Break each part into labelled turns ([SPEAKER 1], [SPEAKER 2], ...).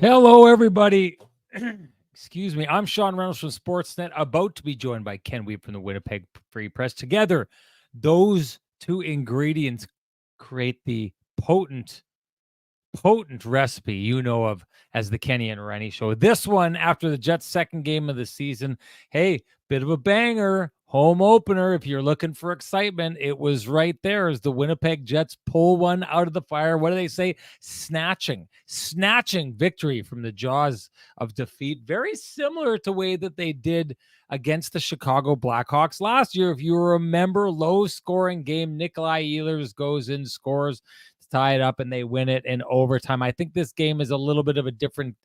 [SPEAKER 1] Hello, everybody. Excuse me. I'm Sean Reynolds from Sportsnet, about to be joined by Ken Weeb from the Winnipeg Free Press. Together, those two ingredients create the potent recipe you know of as the Kenny and Renny Show. This one, after the Jets' second game of the season, hey, bit of a banger, home opener. If you're looking for excitement, it was right there as the Winnipeg Jets pull one out of the fire. What do they say? Snatching victory from the jaws of defeat. Very similar to the way that they did against the Chicago Blackhawks last year. If you remember, low-scoring game, Nikolai Ehlers goes in, scores, tie it up, and they win it in overtime. I think this game is a little bit of a different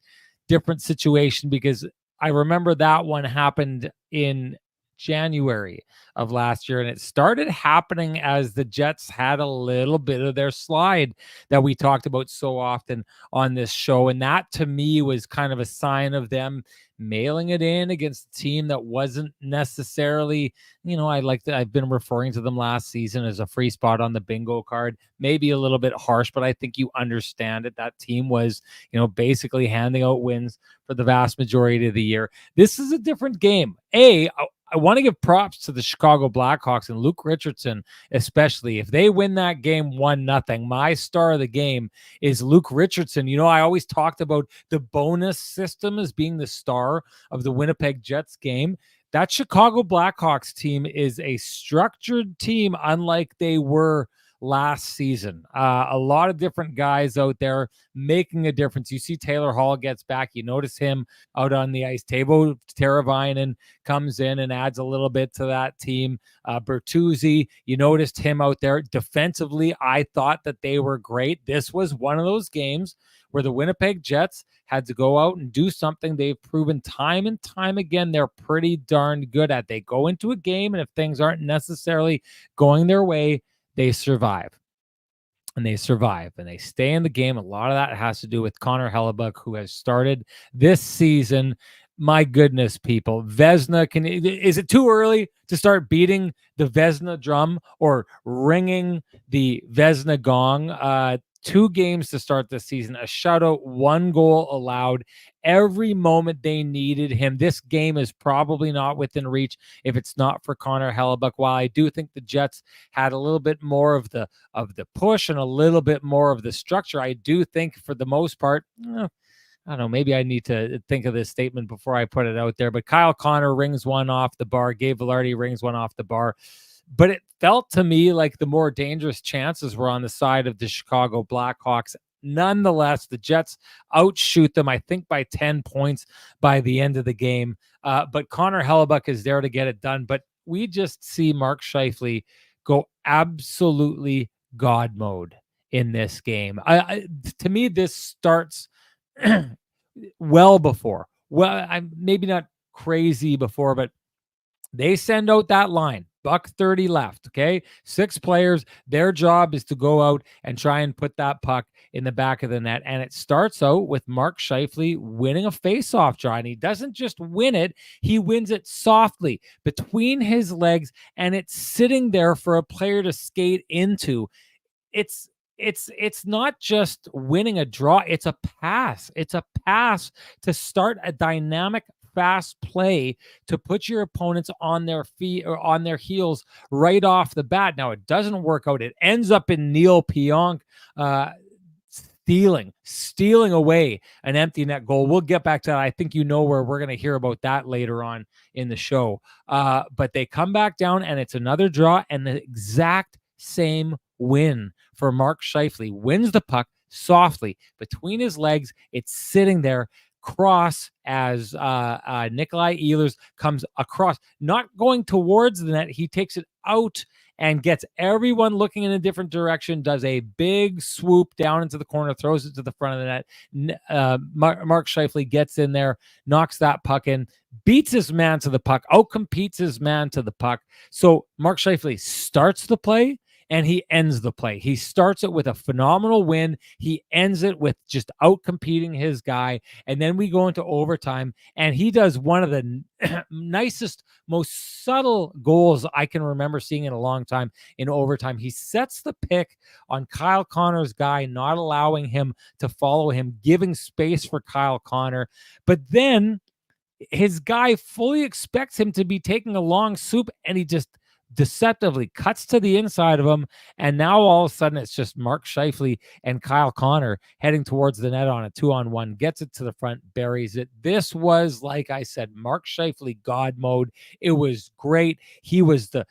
[SPEAKER 1] situation because I remember that one happened in January of last year, and it started happening as the Jets had a little bit of their slide that we talked about so often on this show. And that to me was kind of a sign of them mailing it in against a team that wasn't necessarily, I've been referring to them last season as a free spot on the bingo card, maybe a little bit harsh, but I think you understand it. That team was, basically handing out wins for the vast majority of the year. This is a different game. I want to give props to the Chicago Blackhawks and Luke Richardson, especially. If they win that game 1-0, my star of the game is Luke Richardson. I always talked about the bonus system as being the star of the Winnipeg Jets game. That Chicago Blackhawks team is a structured team, unlike they were last season. A lot of different guys out there making a difference. You see Taylor Hall gets back. You notice him out on the ice. Teuvo Teravainen comes in and adds a little bit to that team. Bertuzzi, you noticed him out there. Defensively, I thought that they were great. This was one of those games where the Winnipeg Jets had to go out and do something they've proven time and time again they're pretty darn good at. They go into a game, and if things aren't necessarily going their way, they survive. And they survive, and they stay in the game. A lot of that has to do with Connor Hellebuyck, who has started this season. My goodness, people. Vezina, is it too early to start beating the Vezina drum or ringing the Vezina gong? 2 games to start the season, a shutout, 1 goal allowed. Every moment they needed him. This game is probably not within reach if it's not for Connor Hellebuyck. While I do think the Jets had a little bit more of the push and a little bit more of the structure, I do think for the most part, I don't know, maybe I need to think of this statement before I put it out there, but Kyle Connor rings one off the bar. Gabe Vilardi rings one off the bar. But it felt to me like the more dangerous chances were on the side of the Chicago Blackhawks. Nonetheless, the Jets outshoot them, I think, by 10 points by the end of the game. But Connor Hellebuyck is there to get it done. But we just see Mark Scheifele go absolutely God mode in this game. To me, this starts well before. Well, I'm maybe not crazy before, but they send out that line. $1:30 left, okay? 6 players. Their job is to go out and try and put that puck in the back of the net. And it starts out with Mark Scheifele winning a face-off draw. And he doesn't just win it, he wins it softly between his legs, and it's sitting there for a player to skate into. It's not just winning a draw, it's a pass. It's a pass to start a dynamic fast play to put your opponents on their feet or on their heels right off the bat. Now, it doesn't work out. It ends up in Neil Pionk stealing away an empty net goal. We'll get back to that. I think where we're going to hear about that later on in the show. But they come back down, and it's another draw, and the exact same win for Mark Scheifele. Wins the puck softly between his legs. It's sitting there. Cross as Nikolai Ehlers comes across, not going towards the net. He takes it out and gets everyone looking in a different direction, does a big swoop down into the corner, throws it to the front of the net. Mark Scheifele gets in there, knocks that puck in, beats his man to the puck, outcompetes his man to the puck. So Mark Scheifele starts the play. and he ends the play. He starts it with a phenomenal win. He ends it with just out-competing his guy. And then we go into overtime, and he does one of the nicest, most subtle goals I can remember seeing in a long time in overtime. He sets the pick on Kyle Connor's guy, not allowing him to follow him, giving space for Kyle Connor. But then his guy fully expects him to be taking a long swoop, and he just deceptively cuts to the inside of him. And now all of a sudden it's just Mark Scheifele and Kyle Connor heading towards the net on a 2-on-1, gets it to the front, buries it. This was, like I said, Mark Scheifele God mode. It was great. He was the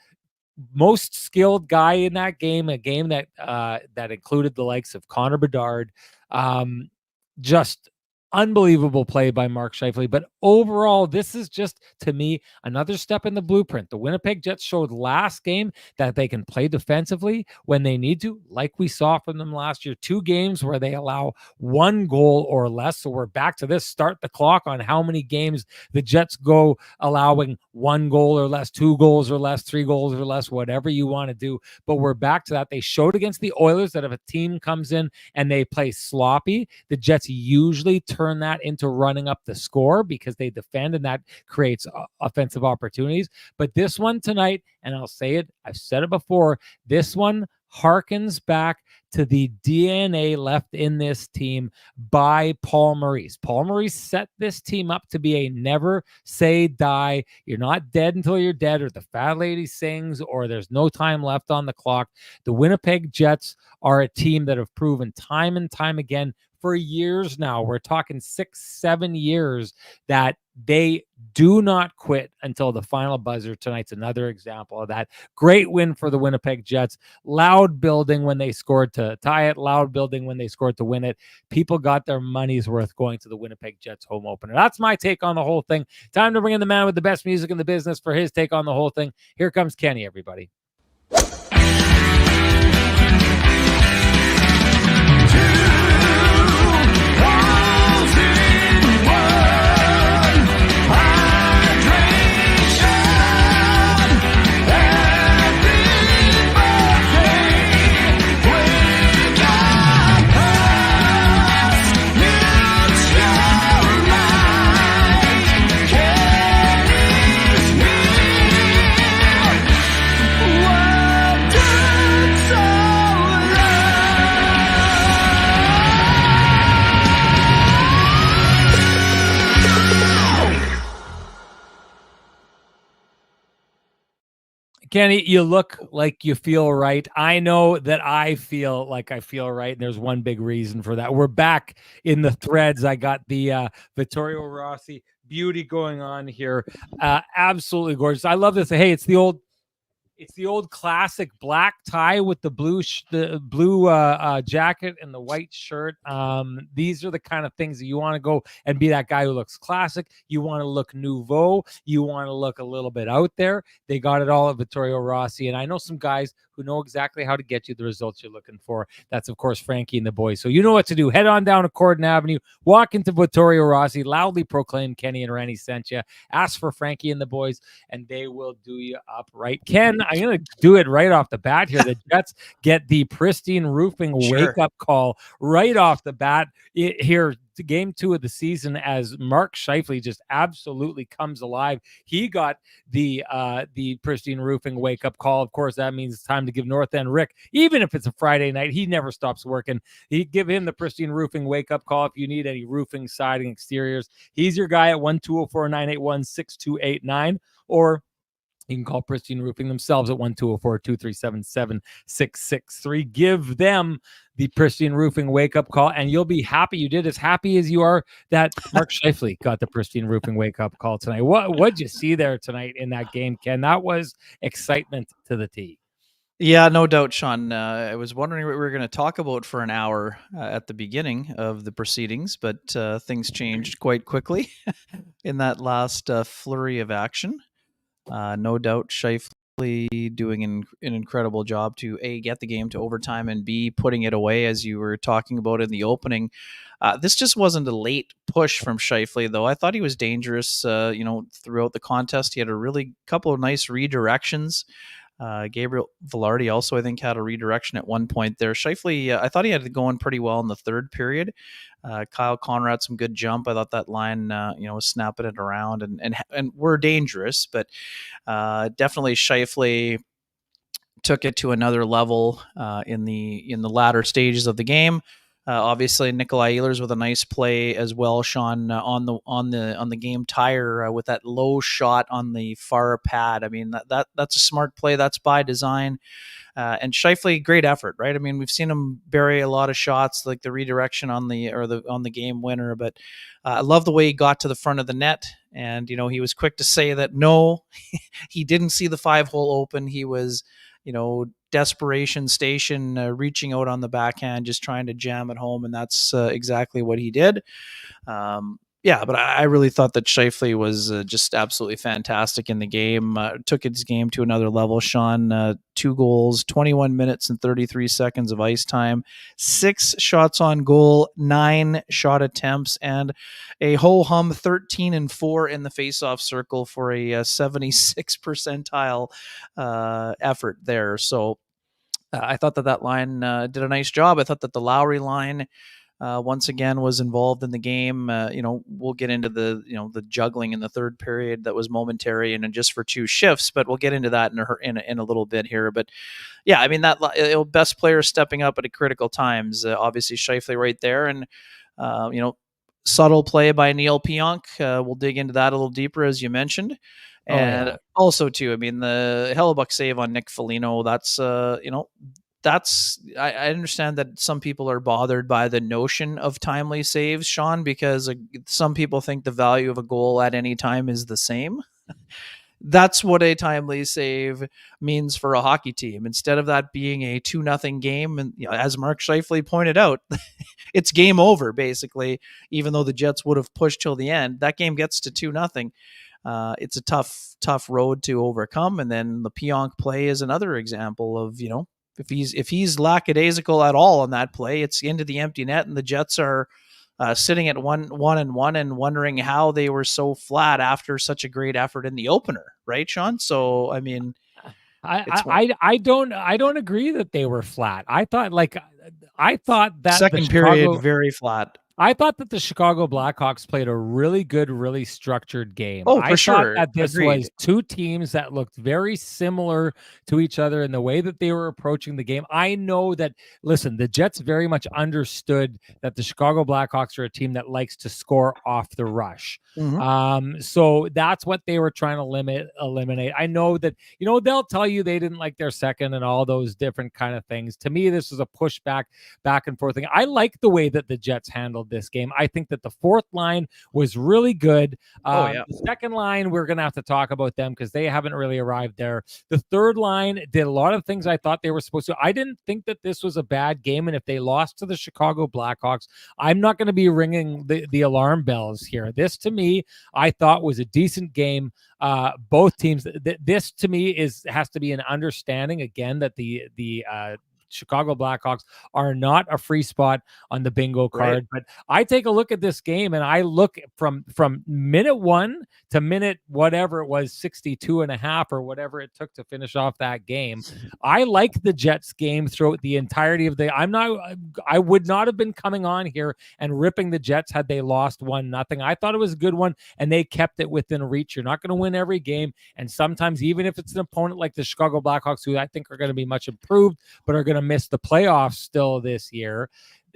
[SPEAKER 1] most skilled guy in that game, a game that that included the likes of Connor Bedard. Just unbelievable play by Mark Scheifele. But overall, this is just, to me, another step in the blueprint. The Winnipeg Jets showed last game that they can play defensively when they need to, like we saw from them last year. 2 games where they allow 1 goal or less. So we're back to this. Start the clock on how many games the Jets go allowing 1 goal or less, 2 goals or less, 3 goals or less, whatever you want to do. But we're back to that. They showed against the Oilers that if a team comes in and they play sloppy, the Jets usually turn that into running up the score because they defend, and that creates offensive opportunities. But this one tonight, and I'll say it, I've said it before, this one harkens back to the DNA left in this team by Paul Maurice. Paul Maurice set this team up to be a never say die. You're not dead until you're dead, or the fat lady sings, or there's no time left on the clock. The Winnipeg Jets are a team that have proven time and time again for years now, we're talking 6-7 years, that they do not quit until the final buzzer. Tonight's another example of that. Great win for the Winnipeg Jets. Loud building when they scored to tie it, loud building when they scored to win it. People got their money's worth going to the Winnipeg Jets home opener. That's my take on the whole thing. Time to bring in the man with the best music in the business for his take on the whole thing. Here comes Kenny, everybody. Kenny, you look like you feel right. I know that I feel like I feel right, and there's one big reason for that. We're back in the threads. I got the Vittorio Rossi beauty going on here. Absolutely gorgeous. I love this. Hey, it's the old classic black tie with the blue jacket and the white shirt. These are the kind of things that you want to go and be that guy who looks classic. You want to look nouveau. You want to look a little bit out there. They got it all at Vittorio Rossi. And I know some guys who know exactly how to get you the results you're looking for. That's, of course, Frankie and the boys. So you know what to do. Head on down to Corden Avenue, walk into Vittorio Rossi, loudly proclaim Kenny and Renny sent you. Ask for Frankie and the boys, and they will do you up right. Ken, I'm going to do it right off the bat here. The Jets get the Pristine Roofing wake-up call right off the bat here. Game 2 of the season, as Mark Scheifele just absolutely comes alive. He got the Pristine Roofing wake-up call. Of course, that means it's time to give North End Rick, even if it's a Friday night, he never stops working. He give him the Pristine Roofing wake-up call if you need any roofing, siding, exteriors. He's your guy at 1-204-981-6289, or you can call Pristine Roofing themselves at 1-204-237-6663. Give them the Pristine Roofing wake-up call, and you'll be happy you did, as happy as you are that Mark Scheifele got the Pristine Roofing wake-up call tonight. What'd you see there tonight in that game, Ken? That was excitement to the T.
[SPEAKER 2] Yeah, no doubt, Sean. I was wondering what we were going to talk about for an hour at the beginning of the proceedings, but things changed quite quickly in that last flurry of action. No doubt, Scheifele doing an incredible job to A, get the game to overtime, and B, putting it away, as you were talking about in the opening. This just wasn't a late push from Scheifele, though. I thought he was dangerous, throughout the contest. He had a really couple of nice redirections. Gabriel Velarde also, I think, had a redirection at one point there. Scheifele, I thought he had it going pretty well in the third period. Kyle Conrad, some good jump. I thought that line, was snapping it around and were dangerous, but definitely Scheifele took it to another level in the latter stages of the game. Obviously, Nikolai Ehlers with a nice play as well, Sean, on the game tire with that low shot on the far pad. I mean, that's a smart play. That's by design. And Scheifele, great effort, right? I mean, we've seen him bury a lot of shots, like the redirection on the game winner. But I love the way he got to the front of the net, and he was quick to say that no, he didn't see the 5-hole open. He was, desperation station, reaching out on the backhand, just trying to jam it home, and that's exactly what he did. But I really thought that Scheifele was just absolutely fantastic in the game. Took his game to another level, Sean. 2 goals, 21 minutes and 33 seconds of ice time, 6 shots on goal, 9 shot attempts, and a ho-hum 13-4 in the face-off circle for a 76 percentile effort there. So I thought that line did a nice job. I thought that the Lowry line once again was involved in the game. We'll get into the juggling in the third period that was momentary and just for 2 shifts, but we'll get into that in a little bit here. But yeah, I mean, that best player stepping up at critical times. Obviously, Scheifele right there, and subtle play by Neil Pionk. We'll dig into that a little deeper, as you mentioned. And also, too, I mean, the Hellebuck save on Nick Foligno, I understand that some people are bothered by the notion of timely saves, Sean, because some people think the value of a goal at any time is the same. That's what a timely save means for a hockey team. Instead of that being a 2-0 game, and as Mark Scheifele pointed out, it's game over, basically, even though the Jets would have pushed till the end. That game gets to 2-0. It's a tough road to overcome. And then the Pionk play is another example of, if he's lackadaisical at all on that play, it's into the empty net, and the Jets are sitting at 1-1 and wondering how they were so flat after such a great effort in the opener, right, Sean? So I mean,
[SPEAKER 1] I don't agree that they were flat. I thought that
[SPEAKER 2] second period very flat.
[SPEAKER 1] I thought that the Chicago Blackhawks played a really good, really structured game.
[SPEAKER 2] Oh, for sure.
[SPEAKER 1] That this was 2 teams that looked very similar to each other in the way that they were approaching the game. I know that, listen, the Jets very much understood that the Chicago Blackhawks are a team that likes to score off the rush. Mm-hmm. So that's what they were trying to eliminate. I know that, they'll tell you they didn't like their second and all those different kind of things. To me, this was a pushback, back and forth thing. I like the way that the Jets handled this game. I think that the 4th line was really good. The second line, we're going to have to talk about them because they haven't really arrived there. The 3rd line did a lot of things I thought they were supposed to. I didn't think that this was a bad game, and if they lost to the Chicago Blackhawks, I'm not going to be ringing the alarm bells here. This, to me, I thought was a decent game. Both teams. This, to me, has to be an understanding again that the Chicago Blackhawks are not a free spot on the bingo card. Right. But I take a look at this game and I look from minute 1 to minute whatever it was, 62 and a half or whatever it took to finish off that game. I like the Jets game throughout the entirety of I would not have been coming on here and ripping the Jets had they lost 1-0. I thought it was a good one and they kept it within reach. You're not going to win every game. And sometimes, even if it's an opponent like the Chicago Blackhawks, who I think are going to be much improved, but are going to miss the playoffs still this year,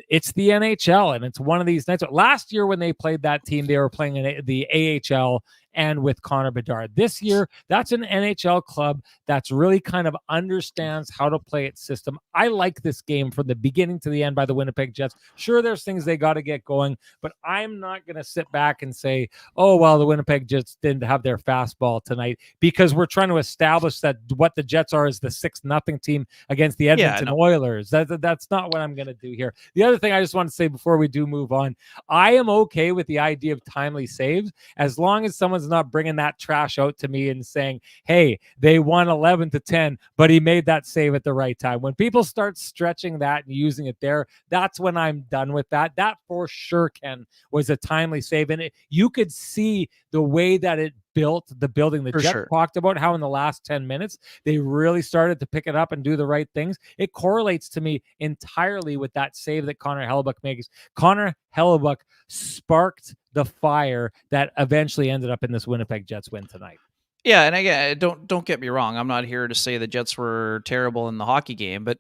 [SPEAKER 1] it's the NHL, and it's one of these nights. Last year when they played that team, they were playing in the AHL and with Connor Bedard. This year, that's an NHL club that's really kind of understands how to play its system. I like this game from the beginning to the end by the Winnipeg Jets. Sure, there's things they got to get going, but I'm not going to sit back and say, oh, well, the Winnipeg Jets didn't have their fastball tonight, because we're trying to establish that what the Jets are is the 6-0 team against the Edmonton Oilers. That's not what I'm going to do here. The other thing I just want to say before we do move on, I am okay with the idea of timely saves as long as someone's someone's not bringing that trash out to me and saying, hey, they won 11-10, but he made that save at the right time. When people start stretching that and using it there, that's when I'm done with that. That for sure, Ken, was a timely save. And you could see the way that it built the building. The Jets talked about how in the last 10 minutes, they really started to pick it up and do the right things. It correlates to me entirely with that save that Connor Hellebuyck makes. Connor Hellebuyck sparked the fire that eventually ended up in this Winnipeg Jets win tonight.
[SPEAKER 2] Yeah, and again, don't get me wrong. I'm not here to say the Jets were terrible in the hockey game, but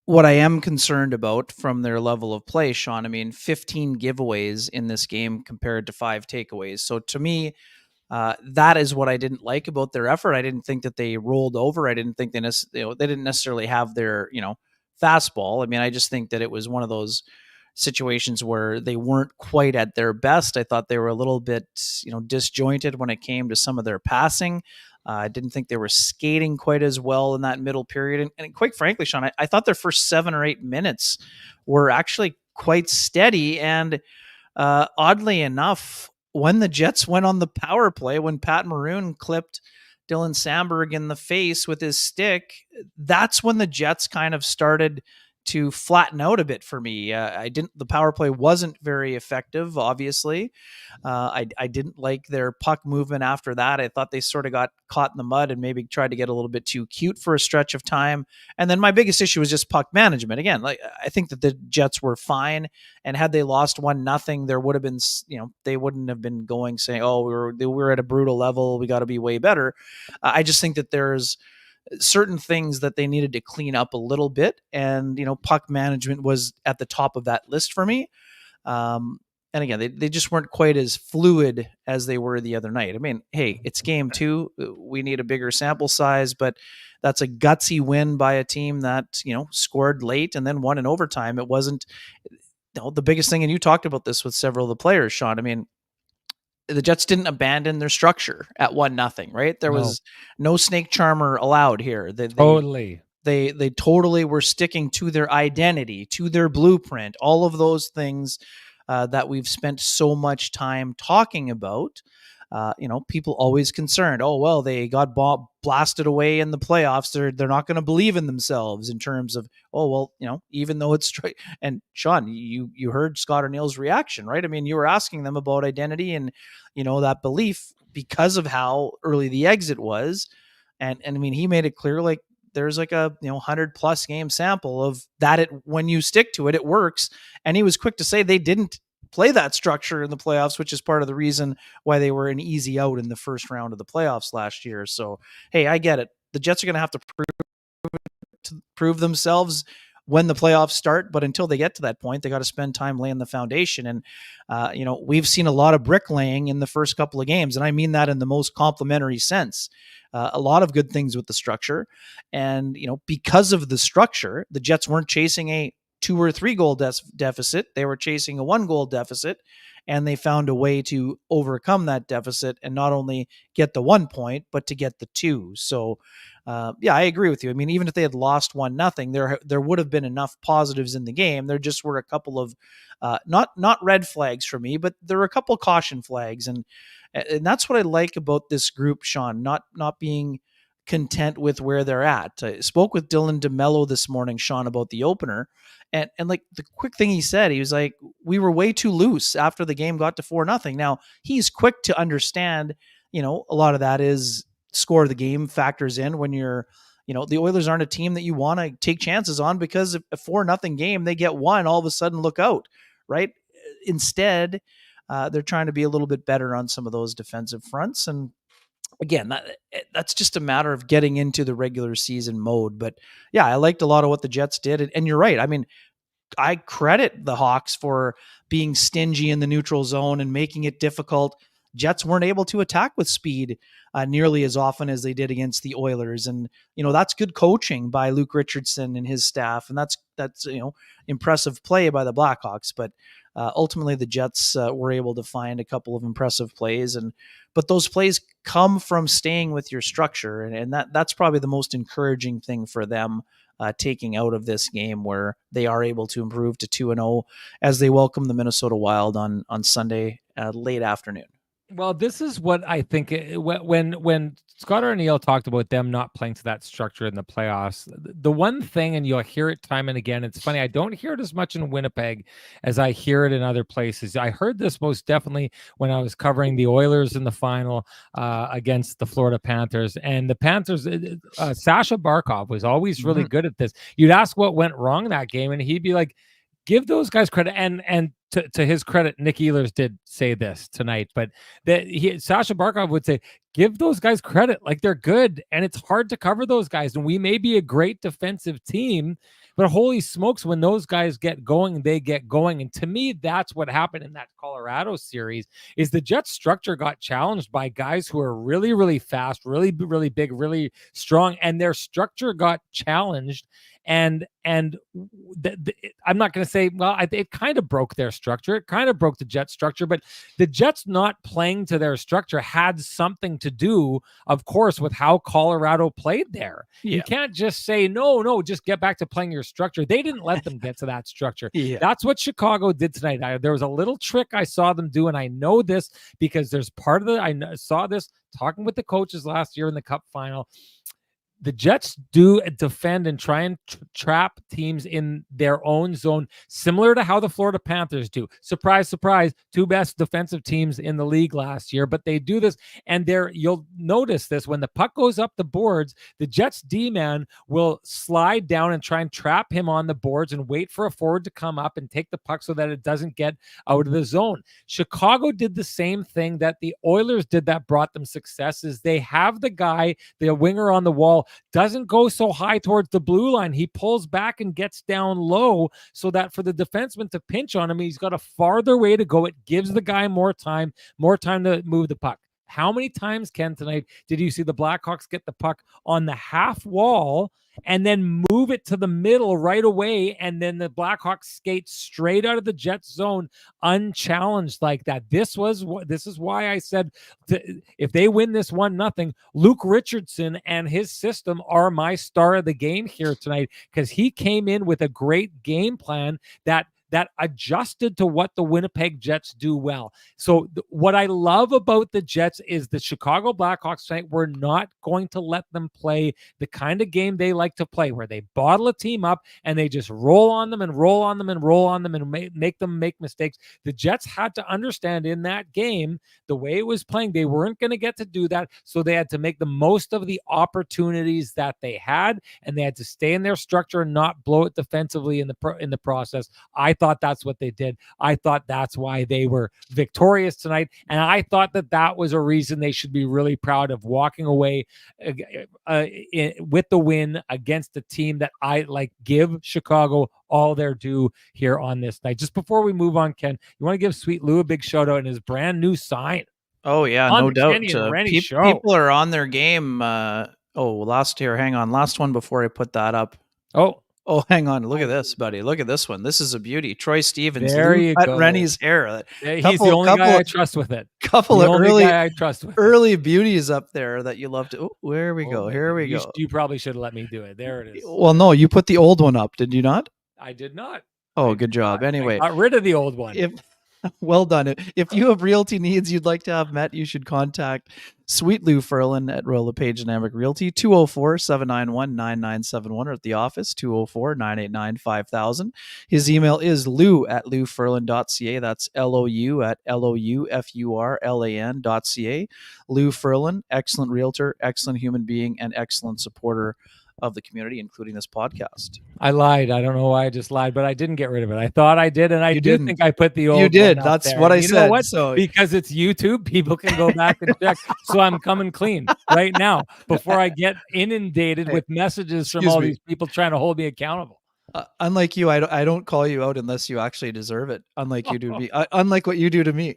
[SPEAKER 2] what I am concerned about from their level of play, Sean, I mean, 15 giveaways in this game compared to 5 takeaways. So to me, that is what I didn't like about their effort. I didn't think that they rolled over. I didn't think they didn't necessarily have their, fastball. I mean, I just think that it was one of those situations where they weren't quite at their best. I thought they were a little bit, disjointed when it came to some of their passing. I didn't think they were skating quite as well in that middle period. And quite frankly, Sean, I thought their first 7 or 8 minutes were actually quite steady. And oddly enough, when the Jets went on the power play, when Pat Maroon clipped Dylan Samberg in the face with his stick, that's when the Jets kind of started to flatten out a bit for me. The power play wasn't very effective, obviously. I didn't like their puck movement after that. I thought they sort of got caught in the mud and maybe tried to get a little bit too cute for a stretch of time. And then my biggest issue was just puck management. Again, I think that the Jets were fine, and had they lost 1-0, there would have been, they wouldn't have been going saying, "Oh, we're at a brutal level. We got to be way better." I just think that there's certain things that they needed to clean up a little bit, and puck management was at the top of that list for me. And again, they just weren't quite as fluid as they were the other night. I mean, hey, it's game 2. We need a bigger sample size, but that's a gutsy win by a team that, scored late and then won in overtime. It wasn't the biggest thing. And you talked about this with several of the players, Sean. I mean, the Jets didn't abandon their structure at 1-0, right? There was no snake charmer allowed here. They totally were sticking to their identity, to their blueprint, all of those things that we've spent so much time talking about. People always concerned, oh, well, they got blasted away in the playoffs. They're not going to believe in themselves in terms of, oh, well, even though it's straight. And Sean, you heard Scott O'Neill's reaction, right? I mean, you were asking them about identity and, that belief because of how early the exit was. And I mean, he made it clear, like, there's like a 100+ game sample of that. When you stick to it, it works. And he was quick to say they didn't play that structure in the playoffs, which is part of the reason why they were an easy out in the first round of the playoffs last year. So, hey, I get it. The Jets are going to have to prove themselves when the playoffs start, but until they get to that point, they got to spend time laying the foundation. And, we've seen a lot of bricklaying in the first couple of games, and I mean that in the most complimentary sense. A lot of good things with the structure. And, because of the structure, the Jets weren't chasing a 2 or 3 goal deficit. They were chasing a 1 goal deficit, and they found a way to overcome that deficit and not only get the 1 point, but to get the 2. So, yeah, I agree with you. I mean, even if they had lost 1-0, there would have been enough positives in the game. There just were a couple of not red flags for me, but there were a couple caution flags, and that's what I like about this group, Sean. Not being content with where they're at. I spoke with Dylan DeMello this morning, Sean, about the opener, and like the quick thing he said, he was like, we were way too loose after the game got to 4-0. Now he's quick to understand, a lot of that is score of the game factors in when you're, the Oilers aren't a team that you want to take chances on, because if a 4-0 game, they get 1, all of a sudden look out, right? Instead, they're trying to be a little bit better on some of those defensive fronts. And again, that's just a matter of getting into the regular season mode. But yeah, I liked a lot of what the Jets did. And you're right. I mean, I credit the Hawks for being stingy in the neutral zone and making it difficult. Jets weren't able to attack with speed nearly as often as they did against the Oilers. And, that's good coaching by Luke Richardson and his staff. And that's impressive play by the Blackhawks. But ultimately the Jets were able to find a couple of impressive plays. But those plays come from staying with your structure. And that's probably the most encouraging thing for them taking out of this game, where they are able to improve to 2-0 as they welcome the Minnesota Wild on Sunday late afternoon.
[SPEAKER 1] Well, this is what I think when Scott Arniel talked about them not playing to that structure in the playoffs. The one thing, and you'll hear it time and again. It's funny, I don't hear it as much in Winnipeg as I hear it in other places. I heard this most definitely when I was covering the Oilers in the final against the Florida Panthers, and the Panthers. Sasha Barkov was always really good at this. You'd ask what went wrong that game, and he'd be like, give those guys credit. And to his credit, Nick Ehlers did say this tonight, but Sasha Barkov would say, give those guys credit. Like, they're good, and it's hard to cover those guys. And we may be a great defensive team, but holy smokes, when those guys get going, they get going. And to me, that's what happened in that Colorado series. Is the Jets structure got challenged by guys who are really, really fast, really, really big, really strong, and their structure got challenged. And I'm not going to say, well, it kind of broke their structure. It kind of broke the Jets structure, but the Jets not playing to their structure had something to do, of course, with how Colorado played there.
[SPEAKER 2] Yeah.
[SPEAKER 1] You can't just say, no, just get back to playing your structure. They didn't let them get to that structure. That's what Chicago did tonight. There was a little trick I saw them do, and I know this because there's part of it. I saw this talking with the coaches last year in the Cup final. The Jets do defend and try and trap teams in their own zone, similar to how the Florida Panthers do. Surprise, surprise, two best defensive teams in the league last year, but they do this, and you'll notice this when the puck goes up the boards, the Jets D-man will slide down and try and trap him on the boards and wait for a forward to come up and take the puck so that it doesn't get out of the zone. Chicago did the same thing that the Oilers did that brought them success. Is they have the guy, the winger on the wall, doesn't go so high towards the blue line. He pulls back and gets down low so that for the defenseman to pinch on him, he's got a farther way to go. It gives the guy more time to move the puck. How many times, Ken, tonight did you see the Blackhawks get the puck on the half wall and then move it to the middle right away, and then the Blackhawks skate straight out of the Jets zone unchallenged like that? This is why I said if they win this 1-0, Luke Richardson and his system are my star of the game here tonight, because he came in with a great game plan that adjusted to what the Winnipeg Jets do well. So what I love about the Jets is the Chicago Blackhawks tonight, we're not going to let them play the kind of game they like to play, where they bottle a team up and they just roll on them and roll on them and roll on them and make them make mistakes. The Jets had to understand in that game, the way it was playing, they weren't going to get to do that. So they had to make the most of the opportunities that they had, and they had to stay in their structure and not blow it defensively in the process. I thought that's what they did. I thought that's why they were victorious tonight. And I thought that was a reason they should be really proud of walking away with the win against a team that I like. Give Chicago all their due here on this night. Just before we move on, Ken, you want to give Sweet Lou a big shout out in his brand new sign.
[SPEAKER 2] Oh yeah,
[SPEAKER 1] on
[SPEAKER 2] no doubt.
[SPEAKER 1] Kenny and Renny show.
[SPEAKER 2] People are on their game. Last one before I put that up. Oh, hang on. Look at this, buddy. Look at this one. This is a beauty. Troy Stevens.
[SPEAKER 1] There you go.
[SPEAKER 2] Rennie's hair.
[SPEAKER 1] He's the only guy I trust with it.
[SPEAKER 2] Couple of early beauties up there that you love to. Oh, where we go. Here we go.
[SPEAKER 1] You probably should have let me do it. There it is.
[SPEAKER 2] Well, no, you put the old one up, did you not?
[SPEAKER 1] I did not.
[SPEAKER 2] Oh, good job. Anyway,
[SPEAKER 1] I got rid of the old one.
[SPEAKER 2] Well done. If you have realty needs you'd like to have met, you should contact Sweet Lou Ferlin at Royal LePage Dynamic Realty, 204-791-9971, or at the office, 204-989-5000. His email is lou@louferlin.ca. That's LOU@LOUFURLAN.ca. Lou Ferlin, excellent realtor, excellent human being, and excellent supporter of the community, including this podcast.
[SPEAKER 1] I lied. I don't know why I just lied, but I didn't get rid of it. I thought I did, and I did think I put the old.
[SPEAKER 2] You did.
[SPEAKER 1] One
[SPEAKER 2] That's
[SPEAKER 1] there.
[SPEAKER 2] what I
[SPEAKER 1] you
[SPEAKER 2] said.
[SPEAKER 1] Know what?
[SPEAKER 2] So
[SPEAKER 1] because it's YouTube, people can go back and check. So I'm coming clean right now before I get inundated with messages from all these people trying to hold me accountable.
[SPEAKER 2] Unlike you, I don't call you out unless you actually deserve it. Unlike you do to me. Unlike what you do to me.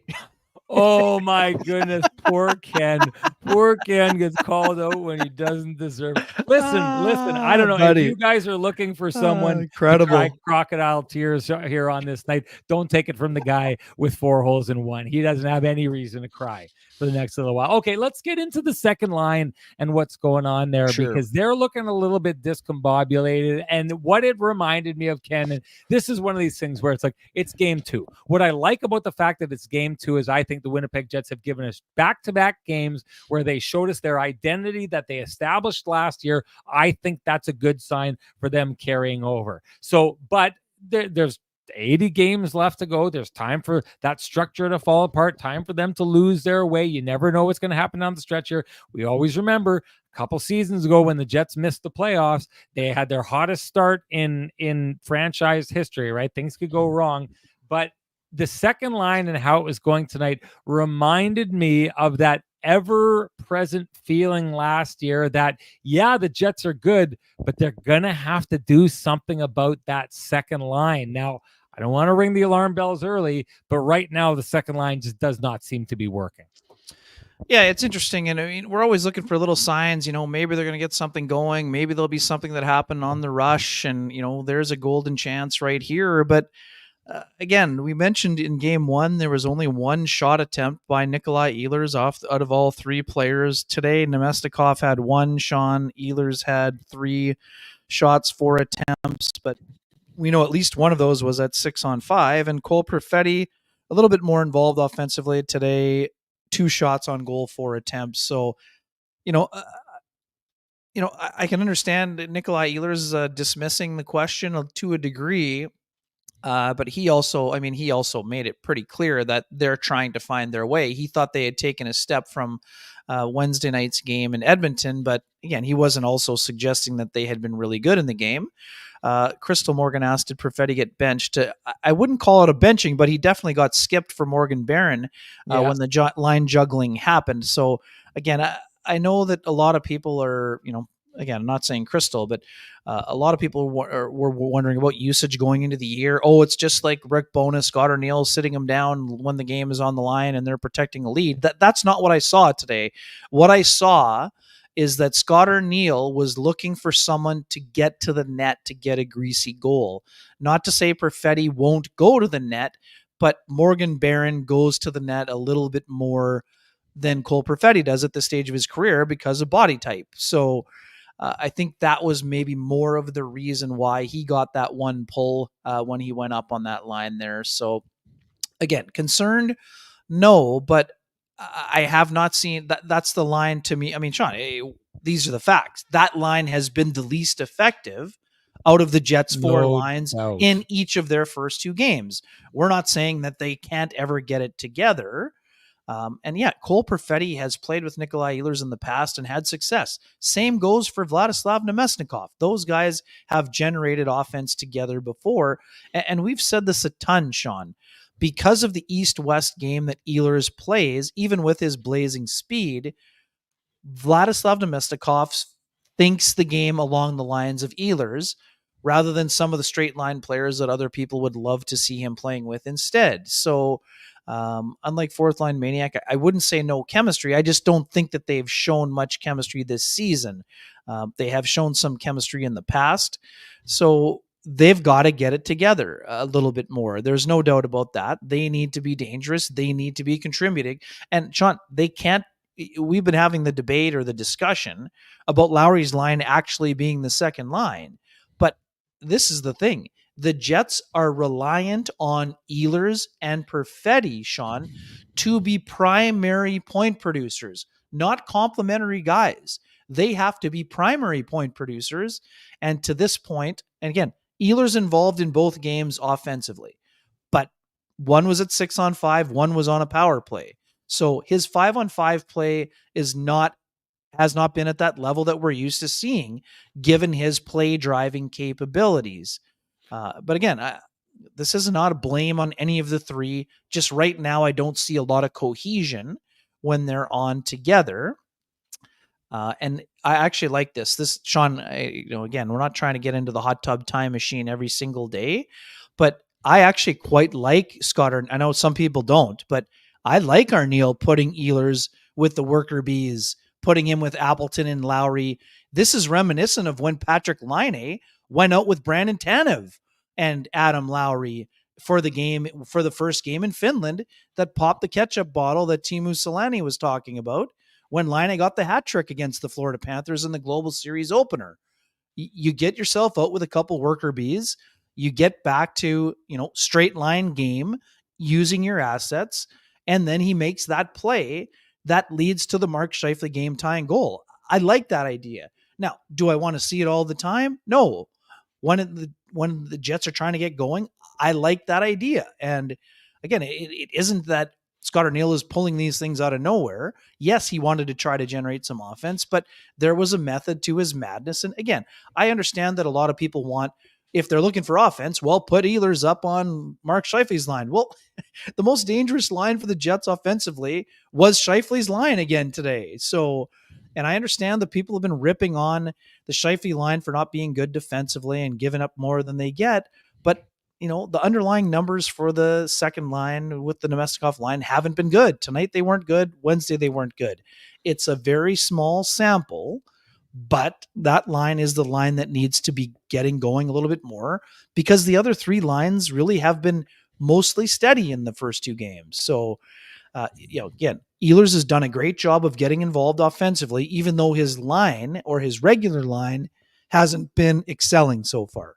[SPEAKER 1] Oh my goodness, poor Ken. Poor Ken gets called out when he doesn't deserve it. Listen, I don't know.
[SPEAKER 2] Buddy.
[SPEAKER 1] If you guys are looking for someone
[SPEAKER 2] incredible
[SPEAKER 1] to cry crocodile tears here on this night, don't take it from the guy with 4 holes in one. He doesn't have any reason to cry for the next little while. Okay, let's get into the second line and what's going on there,
[SPEAKER 2] Sure.
[SPEAKER 1] because they're looking a little bit discombobulated. And what it reminded me of, Ken, and this is one of these things where it's like, it's game two. What I like about the fact that it's game two is I think the Winnipeg Jets have given us back-to-back games where they showed us their identity that they established last year. I think that's a good sign for them carrying over. So, but there's 80 games left to go. There's time for that structure to fall apart, time for them to lose their way. You never know what's going to happen down the stretch here. We always remember a couple seasons ago when the Jets missed the playoffs, they had their hottest start in franchise history, right? Things could go wrong, but the second line and how it was going tonight reminded me of that ever-present feeling last year that, yeah, the Jets are good, but they're going to have to do something about that second line. Now, I don't want to ring the alarm bells early, but right now the second line just does not seem to be working.
[SPEAKER 2] Yeah, it's interesting. And I mean, we're always looking for little signs, maybe they're going to get something going. Maybe there'll be something that happened on the rush and, there's a golden chance right here. But again, we mentioned in game one, there was only one shot attempt by Nikolai Ehlers out of all three players. Today, Nemestikov had one, Sean. Ehlers had 3 shots, 4 attempts, but we know at least one of those was at 6-on-5. And Cole Perfetti, a little bit more involved offensively today, 2 shots on goal, 4 attempts. So, I can understand Nikolai Ehlers dismissing the question to a degree. But he also made it pretty clear that they're trying to find their way. He thought they had taken a step from Wednesday night's game in Edmonton, but again, he wasn't also suggesting that they had been really good in the game. Crystal Morgan asked, did Perfetti get benched? I wouldn't call it a benching, but he definitely got skipped for Morgan Barron when the line juggling happened. So again, I know that a lot of people are, again, I'm not saying Crystal, but a lot of people were wondering about usage going into the year. Oh, it's just like Rick Bowness, Scott O'Neill sitting him down when the game is on the line and they're protecting a lead. That's not what I saw today. What I saw is that Scott O'Neill was looking for someone to get to the net to get a greasy goal. Not to say Perfetti won't go to the net, but Morgan Barron goes to the net a little bit more than Cole Perfetti does at this stage of his career because of body type. So I think that was maybe more of the reason why he got that one pull when he went up on that line there. So again, concerned? No, but I have not seen that. That's the line to me. I mean, Sean, these are the facts. That line has been the least effective out of the Jets' 4 lines in each of their first 2 games. We're not saying that they can't ever get it together. And yeah, Cole Perfetti has played with Nikolai Ehlers in the past and had success. Same goes for Vladislav Nemesnikov. Those guys have generated offense together before. And we've said this a ton, Sean. Because of the East-West game that Ehlers plays, even with his blazing speed, Vladislav Nemestikov thinks the game along the lines of Ehlers rather than some of the straight line players that other people would love to see him playing with instead. So unlike fourth line Maniac, I wouldn't say no chemistry. I just don't think that they've shown much chemistry this season. They have shown some chemistry in the past. So they've got to get it together a little bit more. There's no doubt about that. They need to be dangerous. They need to be contributing. And Sean, they can't. We've been having the debate or the discussion about Lowry's line actually being the second line. But this is the thing. The Jets are reliant on Ehlers and Perfetti, Sean, to be primary point producers, not complementary guys. They have to be primary point producers. And to this point, and again, Ehlers involved in both games offensively, but one was at 6-on-5, one was on a power play. So his 5-on-5 play has not been at that level that we're used to seeing, given his play driving capabilities. But again, this is not a blame on any of the 3. Just right now, I don't see a lot of cohesion when they're on together. And I actually like this. This, Sean, again, we're not trying to get into the hot tub time machine every single day, but I actually quite like Scott. I know some people don't, but I like Arneal putting Ehlers with the worker bees, putting him with Appleton and Lowry. This is reminiscent of when Patrick Laine went out with Brandon Tanev and Adam Lowry for the first game in Finland that popped the ketchup bottle that Teemu Selanne was talking about when Laine got the hat trick against the Florida Panthers in the Global Series opener. You get yourself out with a couple worker bees, you get back to, straight line game using your assets, and then he makes that play that leads to the Mark Scheifele game tying goal. I like that idea. Now, do I want to see it all the time? No. When the Jets are trying to get going, I like that idea. And again, it isn't that Scott O'Neill is pulling these things out of nowhere. Yes, he wanted to try to generate some offense, but there was a method to his madness. And again, I understand that a lot of people want, if they're looking for offense, well, put Ehlers up on Mark Scheifele's line. Well, the most dangerous line for the Jets offensively was Scheifele's line again today. So, and I understand that people have been ripping on the Scheifele line for not being good defensively and giving up more than they get. But, the underlying numbers for the second line with the Nemestikov line haven't been good. Tonight they weren't good. Wednesday they weren't good. It's a very small sample, but that line is the line that needs to be getting going a little bit more because the other three lines really have been mostly steady in the first two games. So, again, Ehlers has done a great job of getting involved offensively, even though his line or his regular line hasn't been excelling so far.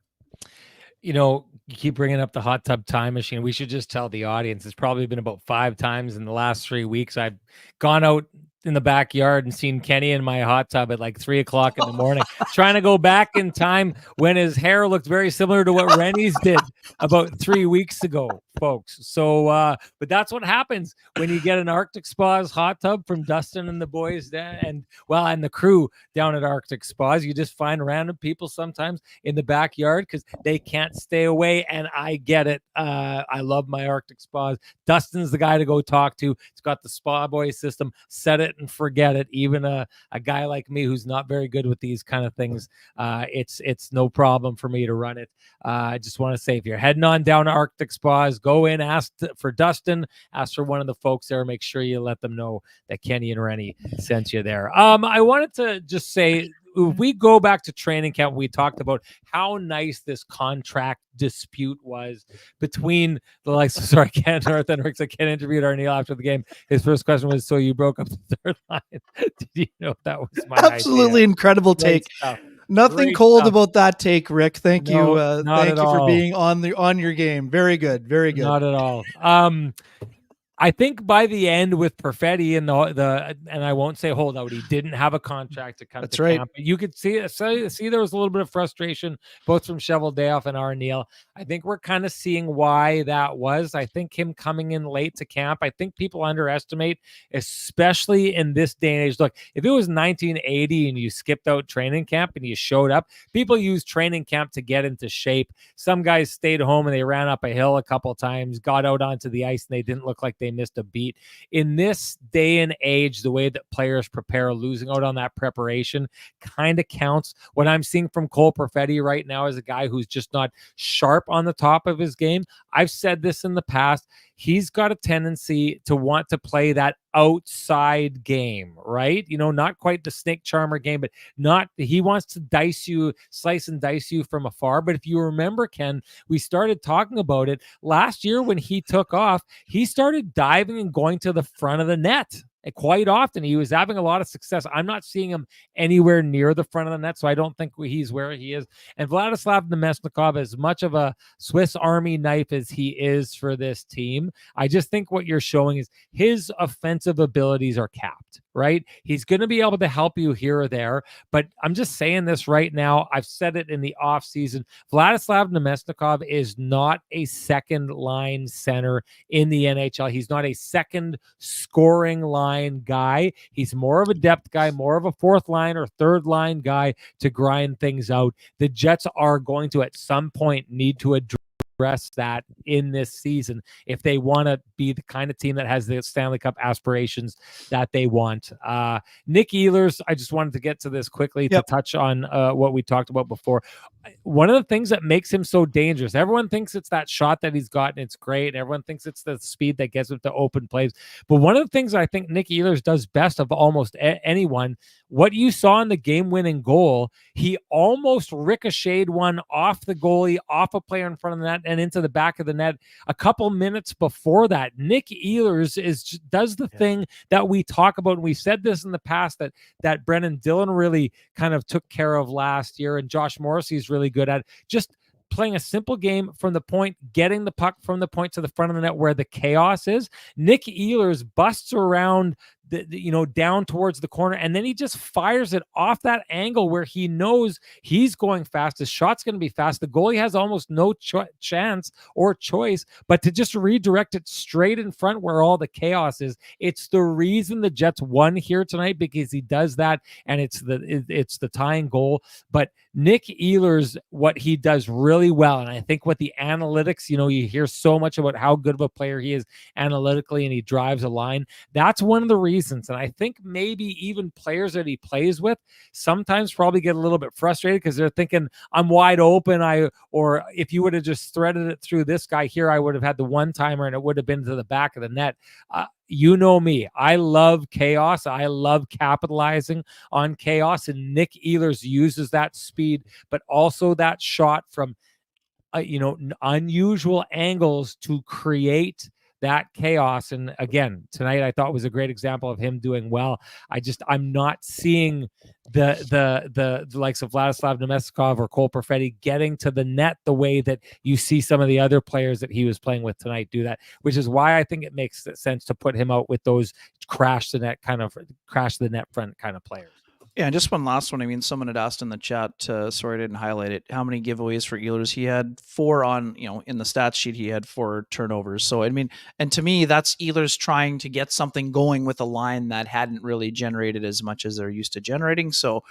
[SPEAKER 1] You keep bringing up the hot tub time machine. We should just tell the audience it's probably been about 5 times in the last 3 weeks. I've gone out in the backyard and seen Kenny in my hot tub at like 3:00 in the morning, trying to go back in time when his hair looked very similar to what Renny's did about 3 weeks ago, folks. So, but that's what happens when you get an Arctic Spas hot tub from Dustin and the boys and the crew down at Arctic Spas. You just find random people sometimes in the backyard because they can't stay away. And I get it. I love my Arctic Spas. Dustin's the guy to go talk to. It's got the Spa Boy system. Set it and forget it. Even a guy like me who's not very good with these kind of things, it's no problem for me to run it. I just want to say, if you're heading on down to Arctic Spas, go in, ask for Dustin, ask for one of the folks there. Make sure you let them know that Kenny and Renny sent you there. I wanted to just say, if we go back to training camp, we talked about how nice this contract dispute was between the likes of Ken North and Rick. Ken interviewed O'Neill after the game. His first question was, so you broke up the third line? Did you know that was my
[SPEAKER 2] absolutely
[SPEAKER 1] idea?
[SPEAKER 2] Incredible take. Nothing
[SPEAKER 1] Great
[SPEAKER 2] cold
[SPEAKER 1] stuff.
[SPEAKER 2] about that take, Rick. Thank you. Thank you for
[SPEAKER 1] all.
[SPEAKER 2] being on your game. Very good. Very good.
[SPEAKER 1] Not at all. I think by the end with Perfetti and and I won't say holdout, he didn't have a contract to come
[SPEAKER 2] That's
[SPEAKER 1] to
[SPEAKER 2] right.
[SPEAKER 1] camp. You could see there was a little bit of frustration both from Cheveldayoff and O'Neill. I think we're kind of seeing why that was. I think him coming in late to camp, I think people underestimate, especially in this day and age. Look, if it was 1980 and you skipped out training camp and you showed up, people use training camp to get into shape. Some guys stayed home and they ran up a hill a couple of times, got out onto the ice, and they didn't look like they missed a beat. In this day and age, the way that players prepare, losing out on that preparation kind of counts. What I'm seeing from Cole Perfetti right now is a guy who's just not sharp on the top of his game. I've said this in the past. He's got a tendency to want to play that outside game, right? Not quite the snake charmer game, but he wants to slice and dice you from afar. But if you remember, Ken, we started talking about it last year when he took off, he started diving and going to the front of the net. Quite often, he was having a lot of success. I'm not seeing him anywhere near the front of the net, so I don't think he's where he is. And Vladislav Nemestikov, as much of a Swiss Army knife as he is for this team, I just think what you're showing is his offensive abilities are capped, right? He's going to be able to help you here or there, but I'm just saying this right now. I've said it in the offseason. Vladislav Nemestikov is not a second-line center in the NHL. He's not a second scoring line guy. He's more of a depth guy, more of a fourth line or third line guy to grind things out. The Jets are going to at some point need to address that in this season if they want to be the kind of team that has the Stanley Cup aspirations that they want. Nick Ehlers, I just wanted to get to this quickly to touch on what we talked about before. One of the things that makes him so dangerous, everyone thinks it's that shot that he's got and it's great, and everyone thinks it's the speed that gets him to open plays. But one of the things I think Nick Ehlers does best of almost anyone, what you saw in the game-winning goal, he almost ricocheted one off the goalie, off a player in front of the net, and into the back of the net a couple minutes before that. Nick Ehlers does the thing that we talk about, and we said this in the past, that Brennan Dillon really kind of took care of last year, and Josh Morrissey is really good at just playing a simple game from the point, getting the puck from the point to the front of the net where the chaos is. Nick Ehlers busts around down towards the corner, and then he just fires it off that angle where he knows he's going fast. His shot's going to be fast. The goalie has almost no chance or choice but to just redirect it straight in front where all the chaos is. It's the reason the Jets won here tonight, because he does that, and it's the tying goal. But Nick Ehlers, what he does really well, and I think what the analytics, you hear so much about how good of a player he is analytically, and he drives a line. That's one of the reasons. And I think maybe even players that he plays with sometimes probably get a little bit frustrated because they're thinking, I'm wide open. Or if you would have just threaded it through this guy here, I would have had the one-timer and it would have been to the back of the net. You know me. I love chaos. I love capitalizing on chaos. And Nick Ehlers uses that speed, but also that shot from unusual angles to create that chaos. And again, tonight I thought was a great example of him doing well. I'm not seeing the likes of Vladislav Nemestikov or Cole Perfetti getting to the net the way that you see some of the other players that he was playing with tonight do that, which is why I think it makes sense to put him out with those crash the net front kind of players.
[SPEAKER 2] Yeah, and just one last one. I mean, someone had asked in the chat, sorry I didn't highlight it, how many giveaways for Ehlers. He had 4 on, in the stats sheet, he had 4 turnovers. So, I mean, and to me, that's Ehlers trying to get something going with a line that hadn't really generated as much as they're used to generating. So,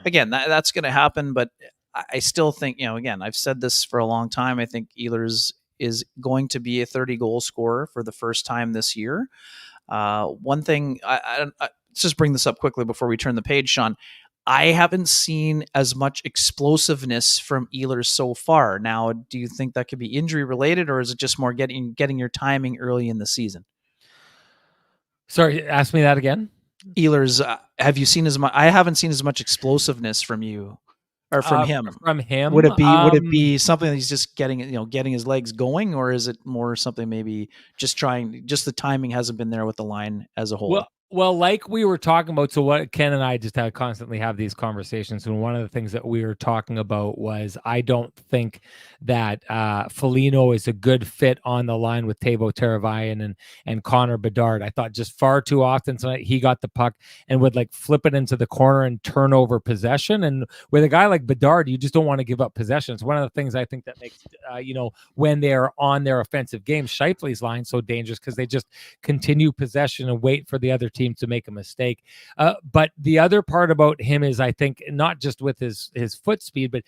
[SPEAKER 2] again, that's going to happen. But I still think, again, I've said this for a long time. I think Ehlers is going to be a 30-goal scorer for the first time this year. One thing, let's just bring this up quickly before we turn the page, Sean. I haven't seen as much explosiveness from Ehlers so far. Now, do you think that could be injury related, or is it just more getting your timing early in the season?
[SPEAKER 1] Sorry, ask me that again.
[SPEAKER 2] Ehlers, have you seen as much? I haven't seen as much explosiveness from you or from him.
[SPEAKER 1] From him,
[SPEAKER 2] would it be something that he's just getting his legs going, or is it more something maybe just the timing hasn't been there with the line as a whole?
[SPEAKER 1] Well, like we were talking about, so what Ken and I just constantly have these conversations, and one of the things that we were talking about was I don't think that Foligno is a good fit on the line with Teuvo Teravainen and Connor Bedard. I thought just far too often tonight he got the puck and would flip it into the corner and turn over possession. And with a guy like Bedard, you just don't want to give up possession. It's one of the things I think that makes when they're on their offensive game, Scheifele's line so dangerous, because they just continue possession and wait for the other team to make a mistake. But the other part about him is, I think, not just with his foot speed, but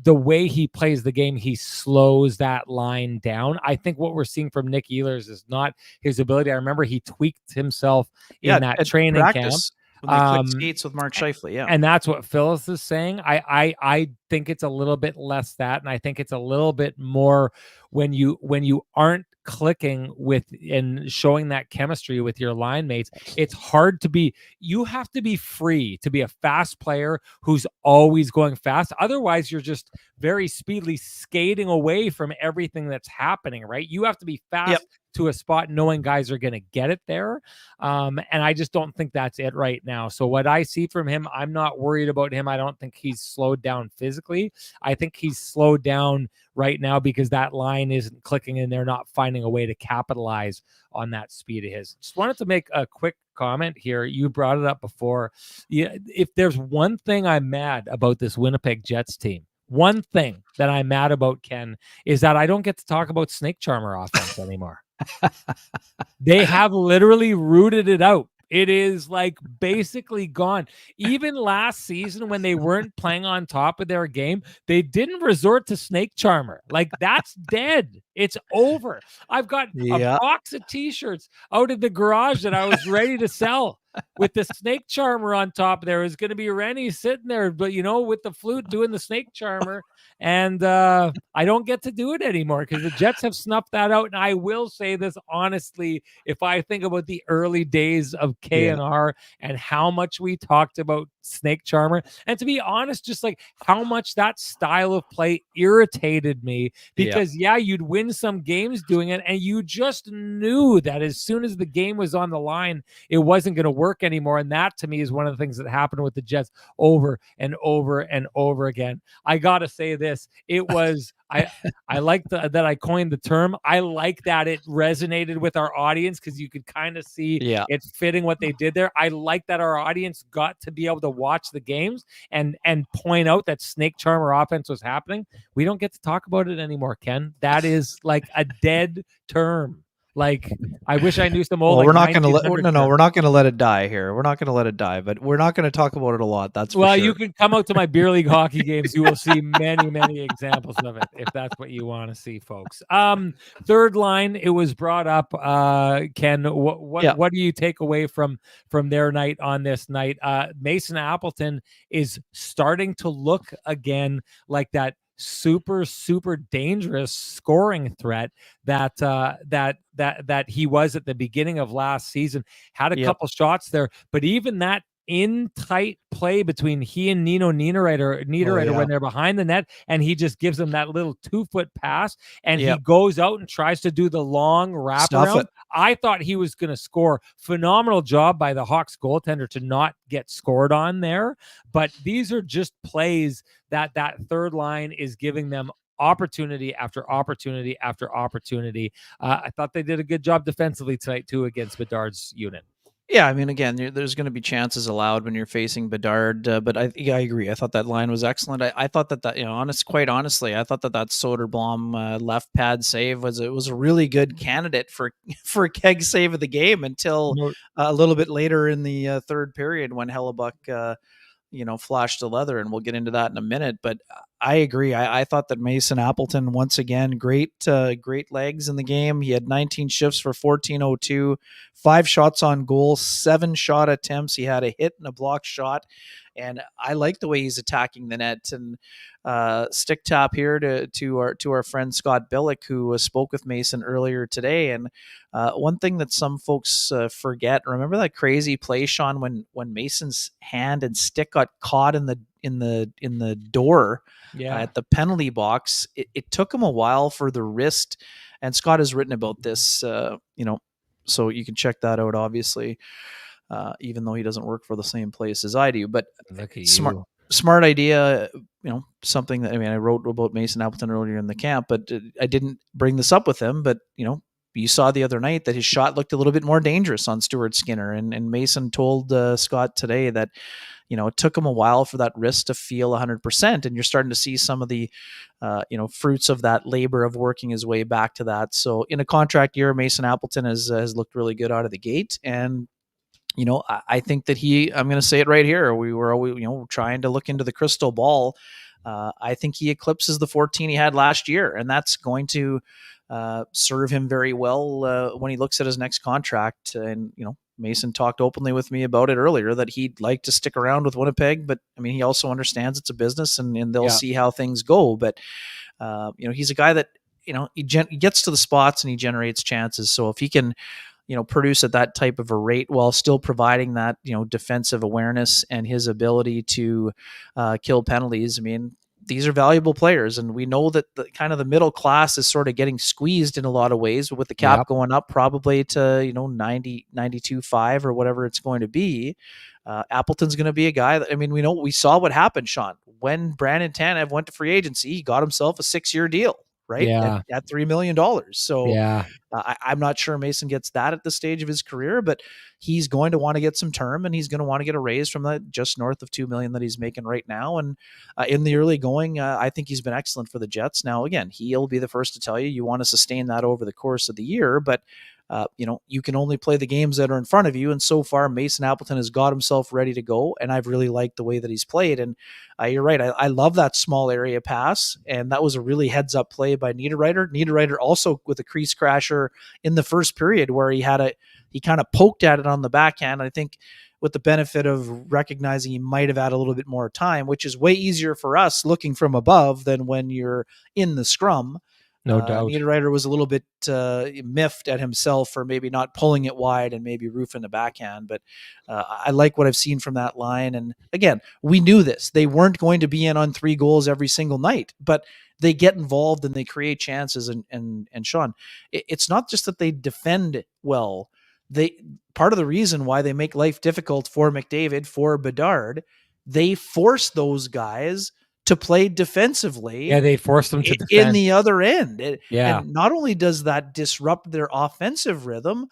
[SPEAKER 1] the way he plays the game, he slows that line down. I think what we're seeing from Nick Ehlers is not his ability. I remember he tweaked himself in that training camp.
[SPEAKER 2] When they clicked skates with Mark Scheifele, yeah.
[SPEAKER 1] And that's what Phyllis is saying. I think it's a little bit less that, and I think it's a little bit more when you aren't clicking with and showing that chemistry with your line mates. It's hard to be, you have to be free to be a fast player who's always going fast. Otherwise, you're just very speedily skating away from everything that's happening, right? You have to be fast to a spot knowing guys are going to get it there. And I just don't think that's it right now. So what I see from him, I'm not worried about him. I don't think he's slowed down physically. I think he's slowed down right now because that line isn't clicking and they're not finding a way to capitalize on that speed of his. Just wanted to make a quick comment here. You brought it up before. Yeah, if there's one thing I'm mad about this Winnipeg Jets team, one thing that I'm mad about, Ken, is that I don't get to talk about snake charmer offense anymore. They have literally rooted it out. It is basically gone. Even last season when they weren't playing on top of their game, they didn't resort to snake charmer. That's dead. It's over. I've got a box of t-shirts out of the garage that I was ready to sell with the snake charmer on top. There was going to be Renny sitting there, but with the flute doing the snake charmer. And I don't get to do it anymore because the Jets have snuffed that out. And I will say this honestly, if I think about the early days of K&R and how much we talked about snake charmer. And to be honest, just like how much that style of play irritated me, because you'd win some games doing it, and you just knew that as soon as the game was on the line, it wasn't going to work anymore. And that to me is one of the things that happened with the Jets over and over and over again. I gotta say this. It was I like that I coined the term. I like that it resonated with our audience because you could kind of see it fitting what they did there. I like that our audience got to be able to watch the games and point out that snake charmer offense was happening. We don't get to talk about it anymore, Ken. That is like a dead term. Like, I wish I knew some old.
[SPEAKER 2] Well,
[SPEAKER 1] we're
[SPEAKER 2] not going to let we're not going to let it die here. We're not going to let it die, but we're not going to talk about it a lot. That's for sure.
[SPEAKER 1] You can come out to my beer league hockey games. You will see many examples of it if that's what you want to see, folks. Third line, it was brought up. Ken, what do you take away from their night on this night? Mason Appleton is starting to look again like that super dangerous scoring threat that he was at the beginning of last season. Had a couple shots there, but even that in tight play between he and Nino Niederreiter when they're behind the net, and he just gives them that little 2-foot pass, and he goes out and tries to do the long wraparound. I thought he was going to score. Phenomenal job by the Hawks goaltender to not get scored on there. But these are just plays that third line is giving them opportunity after opportunity after opportunity. I thought they did a good job defensively tonight too against Bedard's unit.
[SPEAKER 2] Yeah, I mean, again, there's going to be chances allowed when you're facing Bedard, but I agree. I thought that line was excellent. I thought that quite honestly, I thought that Soderblom left pad save was a really good candidate for a keg save of the game until a little bit later in the third period when Hellebuck flashed the leather, and we'll get into that in a minute. But I agree. I thought that Mason Appleton, once again, great legs in the game. He had 19 shifts for 1402, 5 shots on goal, 7 shot attempts. He had a hit and a block shot. And I like the way he's attacking the net. And stick tap here to our friend Scott Billick, who spoke with Mason earlier today. And one thing that some folks forget, remember that crazy play, Sean, when Mason's hand and stick got caught in the door at the penalty box. It took him a while for the wrist, and Scott has written about this, so you can check that out, obviously. Even though he doesn't work for the same place as I do, but smart idea, something that, I wrote about Mason Appleton earlier in the camp, but I didn't bring this up with him, but you saw the other night that his shot looked a little bit more dangerous on Stuart Skinner, and Mason told Scott today that, it took him a while for that wrist to feel 100%, and you're starting to see some of the, fruits of that labor of working his way back to that. So in a contract year, Mason Appleton has looked really good out of the gate, and I think that I'm going to say it right here. We were always, trying to look into the crystal ball. I think he eclipses the 14 he had last year, and that's going to serve him very well when he looks at his next contract. And, Mason talked openly with me about it earlier that he'd like to stick around with Winnipeg, but he also understands it's a business and they'll see how things go. But, he's a guy that, he gets to the spots and he generates chances. So if he can, produce at that type of a rate while still providing that, defensive awareness and his ability to kill penalties. These are valuable players, and we know that the kind of the middle class is sort of getting squeezed in a lot of ways with the cap going up probably to, 90, 92.5 or whatever it's going to be. Appleton's going to be a guy that, we saw what happened, Sean, when Brandon Tanev went to free agency. He got himself a 6-year deal. Right. At $3 million. So I'm not sure Mason gets that at this stage of his career, but he's going to want to get some term, and he's going to want to get a raise from that just north of $2 million that he's making right now. And in the early going, I think he's been excellent for the Jets. Now, again, he'll be the first to tell you want to sustain that over the course of the year, but you can only play the games that are in front of you. And so far, Mason Appleton has got himself ready to go. And I've really liked the way that he's played. And you're right. I love that small area pass. And that was a really heads up play by Niederreiter. Niederreiter also with a crease crasher in the first period where he kind of poked at it on the backhand. I think with the benefit of recognizing he might have had a little bit more time, which is way easier for us looking from above than when you're in the scrum.
[SPEAKER 1] No doubt.
[SPEAKER 2] Niederreiter was a little bit miffed at himself for maybe not pulling it wide and maybe roofing the backhand. But I like what I've seen from that line. And again, we knew this. They weren't going to be in on 3 goals every single night, but they get involved and they create chances. And Sean, it's not just that they defend well. Part of the reason why they make life difficult for McDavid, for Bedard, they force those guys to play defensively.
[SPEAKER 1] Yeah, they force them to
[SPEAKER 2] in
[SPEAKER 1] defend.
[SPEAKER 2] the other end.
[SPEAKER 1] Yeah.
[SPEAKER 2] And not only does that disrupt their offensive rhythm,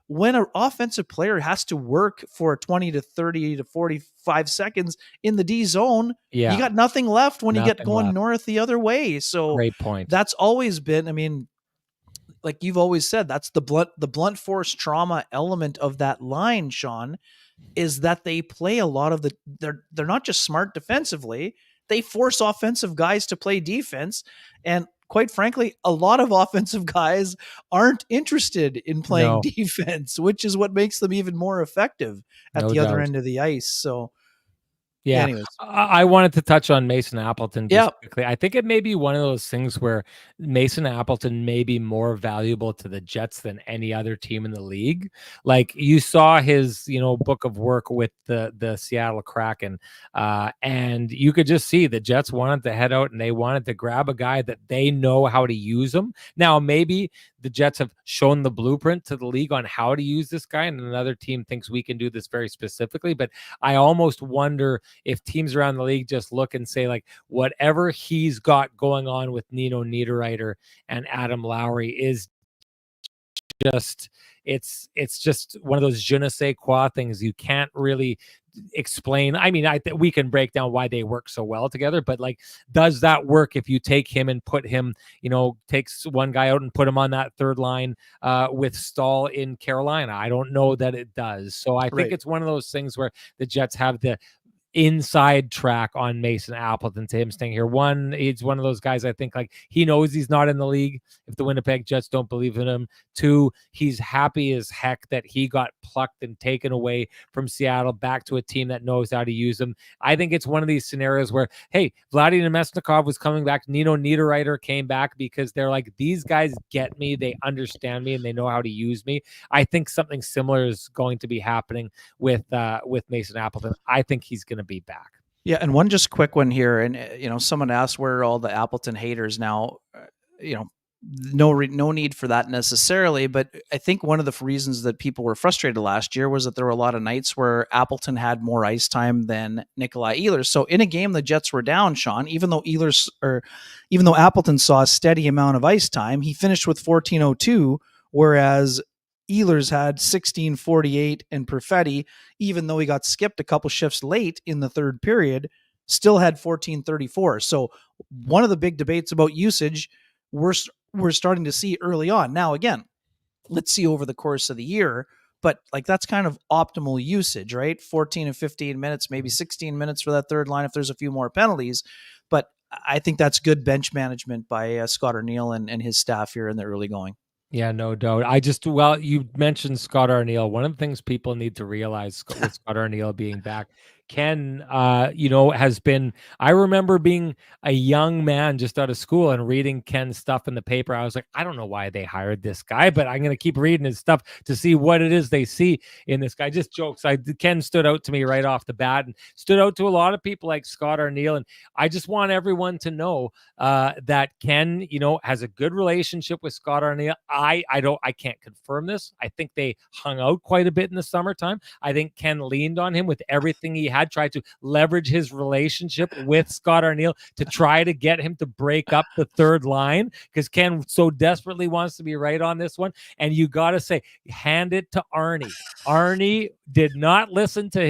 [SPEAKER 2] when an offensive player has to work for 20 to 30 to 45 seconds in the D zone,
[SPEAKER 1] Yeah.
[SPEAKER 2] you got nothing left when you get
[SPEAKER 1] Nothing
[SPEAKER 2] going
[SPEAKER 1] left.
[SPEAKER 2] north the other way. So
[SPEAKER 1] Great point.
[SPEAKER 2] that's always been, I mean, like you've always said, that's the blunt force trauma element of that line, Sean, is that they play a lot of they're not just smart defensively, they force offensive guys to play defense. And quite frankly, a lot of offensive guys aren't interested in playing defense, which is what makes them even more effective at the other end of the ice. So
[SPEAKER 1] yeah,
[SPEAKER 2] anyways.
[SPEAKER 1] I wanted to touch on Mason Appleton just
[SPEAKER 2] Yeah.
[SPEAKER 1] quickly. I think it may be one of those things where Mason Appleton may be more valuable to the Jets than any other team in the league. Like you saw his, book of work with the Seattle Kraken, and you could just see the Jets wanted to head out and they wanted to grab a guy that they know how to use him. Now, maybe the Jets have shown the blueprint to the league on how to use this guy, and another team thinks we can do this very specifically. But I almost wonder if teams around the league just look and say, like, whatever he's got going on with Nino Niederreiter and Adam Lowry is just, it's just one of those je ne sais quoi things you can't really explain. I mean, we can break down why they work so well together, but like, does that work if you take him and put him, takes one guy out and put him on that third line with Stahl in Carolina? I don't know that it does. So I think it's one of those things where the Jets have the inside track on Mason Appleton to him staying here. One, he's one of those guys, I think, like, he knows he's not in the league if the Winnipeg Jets don't believe in him. 2, he's happy as heck that he got plucked and taken away from Seattle back to a team that knows how to use him. I think it's one of these scenarios where, hey, Vladimir Nemesnikov was coming back, Nino Niederreiter came back because they're like, these guys get me, they understand me, and they know how to use me. I think something similar is going to be happening with Mason Appleton. I think he's going to be back.
[SPEAKER 2] Yeah, and one just quick one here, and someone asked where are all the Appleton haters now. No need for that necessarily, but I think one of the reasons that people were frustrated last year was that there were a lot of nights where Appleton had more ice time than Nikolai Ehlers. So in a game the Jets were down, Sean, even though Appleton saw a steady amount of ice time, he finished with 14:02, whereas Ehlers had 16:48, and Perfetti, even though he got skipped a couple shifts late in the third period, still had 14:34. So one of the big debates about usage we're starting to see early on. Now, again, let's see over the course of the year, but like that's kind of optimal usage, right? 14 and 15 minutes, maybe 16 minutes for that third line if there's a few more penalties. But I think that's good bench management by Scott Arniel and his staff here in the early going.
[SPEAKER 1] Yeah, no doubt. You mentioned Scott Arniel. One of the things people need to realize with Scott Arniel being back, Ken, has been, I remember being a young man just out of school and reading Ken's stuff in the paper. I was like, I don't know why they hired this guy, but I'm going to keep reading his stuff to see what it is they see in this guy. Just jokes. Ken stood out to me right off the bat and stood out to a lot of people like Scott Arniel. And I just want everyone to know that Ken, has a good relationship with Scott Arniel. I can't confirm this. I think they hung out quite a bit in the summertime. I think Ken leaned on him with everything he had, tried to leverage his relationship with Scott Arniel to try to get him to break up the third line because Ken so desperately wants to be right on this one. And you got to say, hand it to Arnie. Arnie did not listen to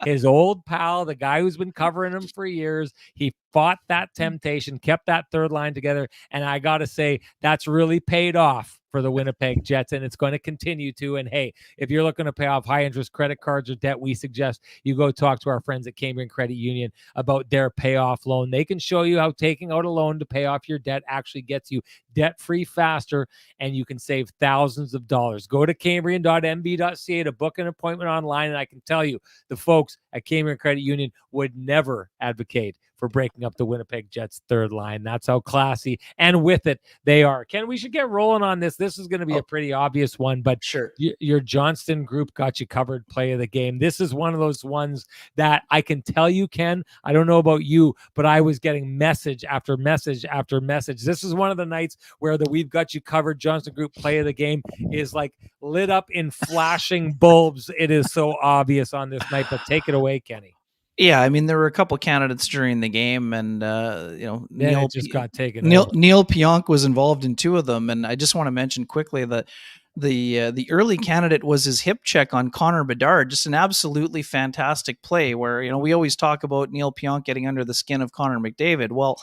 [SPEAKER 1] his old pal, the guy who's been covering him for years. He fought that temptation, kept that third line together. And I got to say, that's really paid off for the Winnipeg Jets, and it's going to continue to. And hey, if you're looking to pay off high interest credit cards or debt, we suggest you go talk to our friends at Cambrian Credit Union about their payoff loan. They can show you how taking out a loan to pay off your debt actually gets you debt-free faster, and you can save thousands of dollars. Go to cambrian.mb.ca to book an appointment online, and I can tell you the folks at Cambrian Credit Union would never advocate for breaking up the Winnipeg Jets third line. That's how classy and with it they are. Ken, we should get rolling on this. This is going to be a pretty obvious one, but
[SPEAKER 2] sure.
[SPEAKER 1] Your Johnston group got you covered play of the game. This is one of those ones that I can tell you, Ken, I don't know about you, but I was getting message after message after message. This is one of the nights where the We've Got You Covered Johnston group play of the game is like lit up in flashing bulbs. It is so obvious on this night, but take it away, Kenny.
[SPEAKER 2] Yeah, I mean, there were a couple candidates during the game, and
[SPEAKER 1] Neil just got taken.
[SPEAKER 2] Neil Pionk was involved in two of them, and I just want to mention quickly that the early candidate was his hip check on Connor Bedard, just an absolutely fantastic play. Where we always talk about Neil Pionk getting under the skin of Connor McDavid. Well,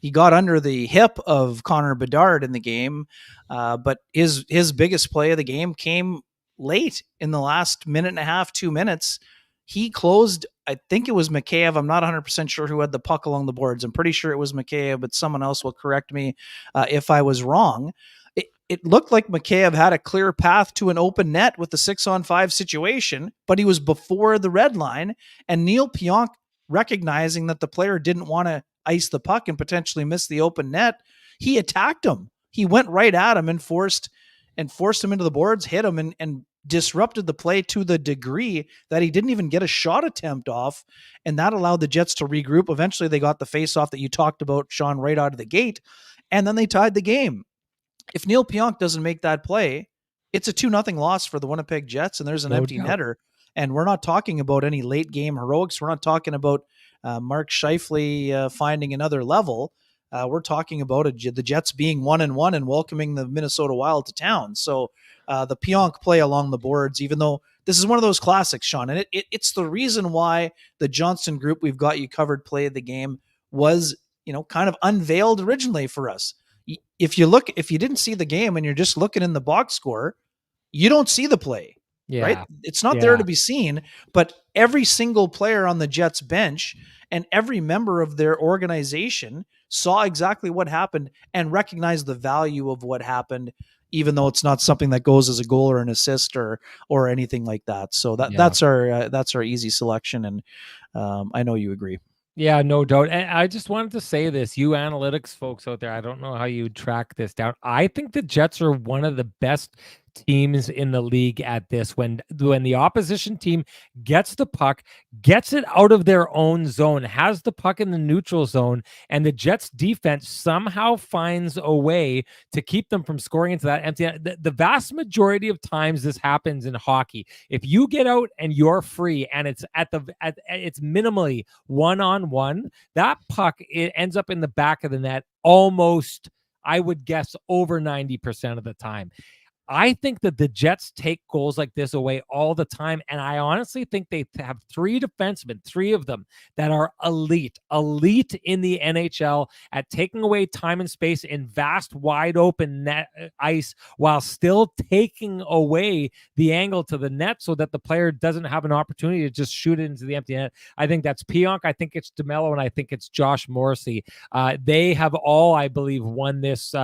[SPEAKER 2] he got under the hip of Connor Bedard in the game, but his biggest play of the game came late in the last minute and a half, 2 minutes. He closed, I think it was Mikheyev. I'm not 100% sure who had the puck along the boards. I'm pretty sure it was Mikheyev, but someone else will correct me if I was wrong. It looked like Mikheyev had a clear path to an open net with the 6-on-5 situation, but he was before the red line. And Neil Pionk, recognizing that the player didn't want to ice the puck and potentially miss the open net, he attacked him. He went right at him and forced him into the boards, hit him, and disrupted the play to the degree that he didn't even get a shot attempt off, and that allowed the Jets to regroup. Eventually, they got the face-off that you talked about, Sean, right out of the gate, and then they tied the game. If Neil Pionk doesn't make that play, it's a 2-0 loss for the Winnipeg Jets, and there's an empty netter. And we're not talking about any late-game heroics. We're not talking about Mark Scheifele finding another level. We're talking about the Jets being 1-1 and welcoming the Minnesota Wild to town. So the Pionk play along the boards, even though this is one of those classics, Sean, and it's the reason why the Johnston group We've Got You Covered play of the game was, kind of unveiled originally for us. If you didn't see the game and you're just looking in the box score, you don't see the play. Yeah. Right? It's not there to be seen, but every single player on the Jets bench and every member of their organization saw exactly what happened and recognized the value of what happened, even though it's not something that goes as a goal or an assist or anything like that. So that's our easy selection, and I know you agree.
[SPEAKER 1] Yeah, no doubt. And I just wanted to say this, you analytics folks out there, I don't know how you track this down. I think the Jets are one of the best teams in the league at this. When the opposition team gets the puck, gets it out of their own zone, has the puck in the neutral zone, and the Jets defense somehow finds a way to keep them from scoring into that empty net. The vast majority of times this happens in hockey. If you get out and you're free and it's it's minimally 1-on-1, that puck, it ends up in the back of the net almost, I would guess, over 90% of the time. I think that the Jets take goals like this away all the time, and I honestly think they have three defensemen, three of them, that are elite in the NHL at taking away time and space in vast, wide open net ice while still taking away the angle to the net so that the player doesn't have an opportunity to just shoot it into the empty net. I think that's Pionk, I think it's DeMello, and I think it's Josh Morrissey. They have all, I believe, won this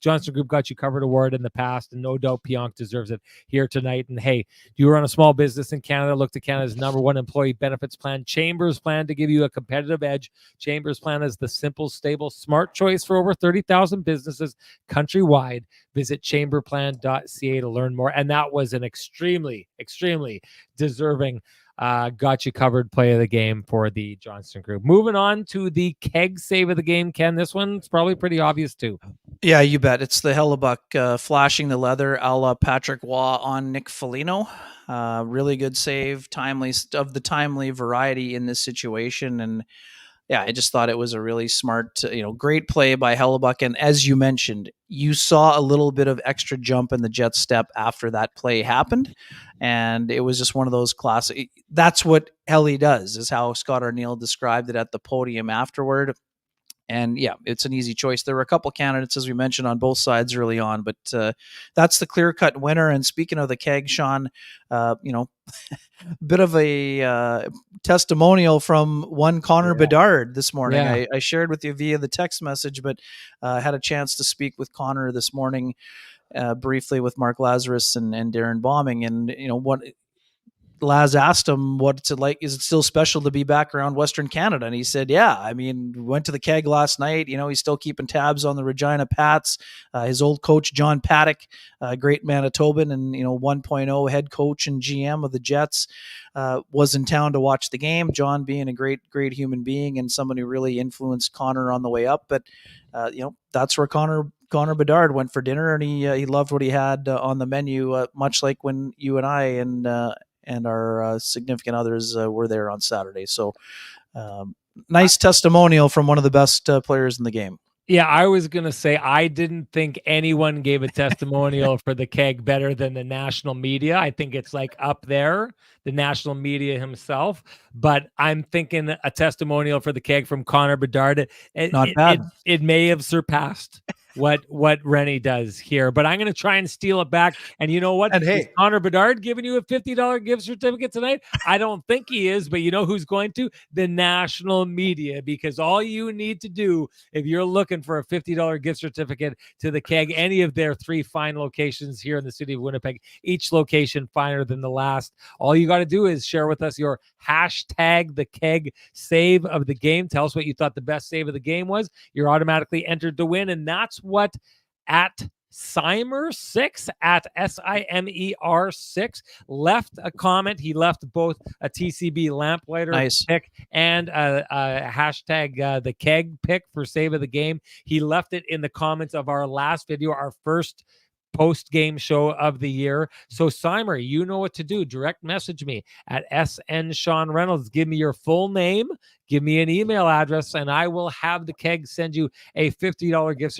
[SPEAKER 1] Johnston Group Got You Covered award in the past, and no doubt Pionk deserves it here tonight. And hey, you run a small business in Canada, look to Canada's #1 employee benefits plan, Chambers Plan, to give you a competitive edge. Chambers Plan is the simple, stable, smart choice for over 30,000 businesses countrywide. Visit chamberplan.ca to learn more. And that was an extremely, extremely deserving got you covered play of the game for the Johnston group. Moving on to the keg save of the game, Ken. This one's probably pretty obvious too.
[SPEAKER 2] Yeah, you bet. It's the Hellebuck flashing the leather a la Patrick Waugh on Nick Foligno. Really good save, of the timely variety in this situation. And yeah, I just thought it was a really smart, great play by Hellebuck. And as you mentioned, you saw a little bit of extra jump in the Jets step after that play happened. And it was just one of those classic. That's what Helly does, is how Scott Arniel described it at the podium afterward. And yeah, it's an easy choice. There were a couple candidates, as we mentioned, on both sides early on, but that's the clear-cut winner. And speaking of the keg, Sean, bit of a testimonial from one Connor Bedard this morning. Yeah. I shared with you via the text message, but had a chance to speak with Connor this morning briefly with Mark Lazarus and Darren Bombing. And, Laz asked him, what's it like? Is it still special to be back around Western Canada? And he said, yeah, I mean, went to the keg last night. He's still keeping tabs on the Regina Pats. His old coach, John Paddock, great Manitoban and, 1.0 head coach and GM of the Jets, was in town to watch the game. John being a great, great human being and someone who really influenced Connor on the way up. But, that's where Connor Bedard went for dinner, and he loved what he had on the menu, much like when you and I and our significant others were there on Saturday. So nice testimonial from one of the best players in the game.
[SPEAKER 1] Yeah, I was going to say, I didn't think anyone gave a testimonial for the keg better than the national media. I think it's like up there, the national media himself. But I'm thinking a testimonial for the keg from Connor Bedard.
[SPEAKER 2] Not bad.
[SPEAKER 1] It may have surpassed what Renny does here, but I'm going to try and steal it back. And you know what?
[SPEAKER 2] And hey,
[SPEAKER 1] is Connor Bedard giving you a $50 gift certificate tonight? I don't think he is, but you know who's going to? The national media, because all you need to do if you're looking for a $50 gift certificate to the keg, any of their 3 fine locations here in the city of Winnipeg, each location finer than the last. All you got to do is share with us your hashtag the keg save of the game. Tell us what you thought the best save of the game was. You're automatically entered to win, and that's what at Simer6 at SIMER6 left a comment. He left both a TCB lamplighter pick and a hashtag the keg pick for save of the game. He left it in the comments of our last video, our first post-game show of the year. So Simer, you know what to do. Direct message me at SN Sean Reynolds. Give me your full name, give me an email address, and I will have the keg send you a $50 gift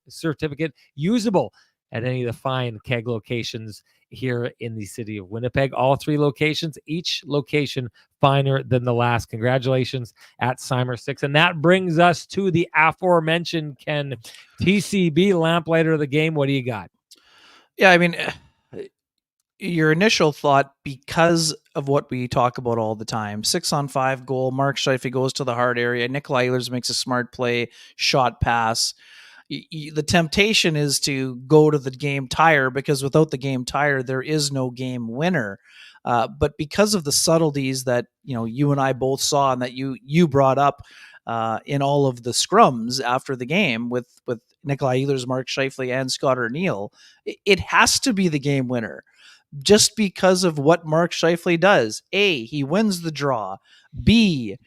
[SPEAKER 1] certificate usable at any of the fine keg locations here in the city of Winnipeg. All 3 locations, each location finer than the last. Congratulations at Simer6. And that brings us to the aforementioned Ken TCB lamplighter of the game. What do you got?
[SPEAKER 2] Yeah, I mean, your initial thought, because of what we talk about all the time, 6-on-5 goal, Mark Scheifele goes to the hard area, Nikolai Ehlers makes a smart play, shot pass. The temptation is to go to the game tire, because without the game tire, there is no game winner. But because of the subtleties that you and I both saw and that you brought up in all of the scrums after the game with Nikolai Ehlers, Mark Scheifele, and Scott O'Neill, it has to be the game winner. Just because of what Mark Scheifele does. A, he wins the draw. B,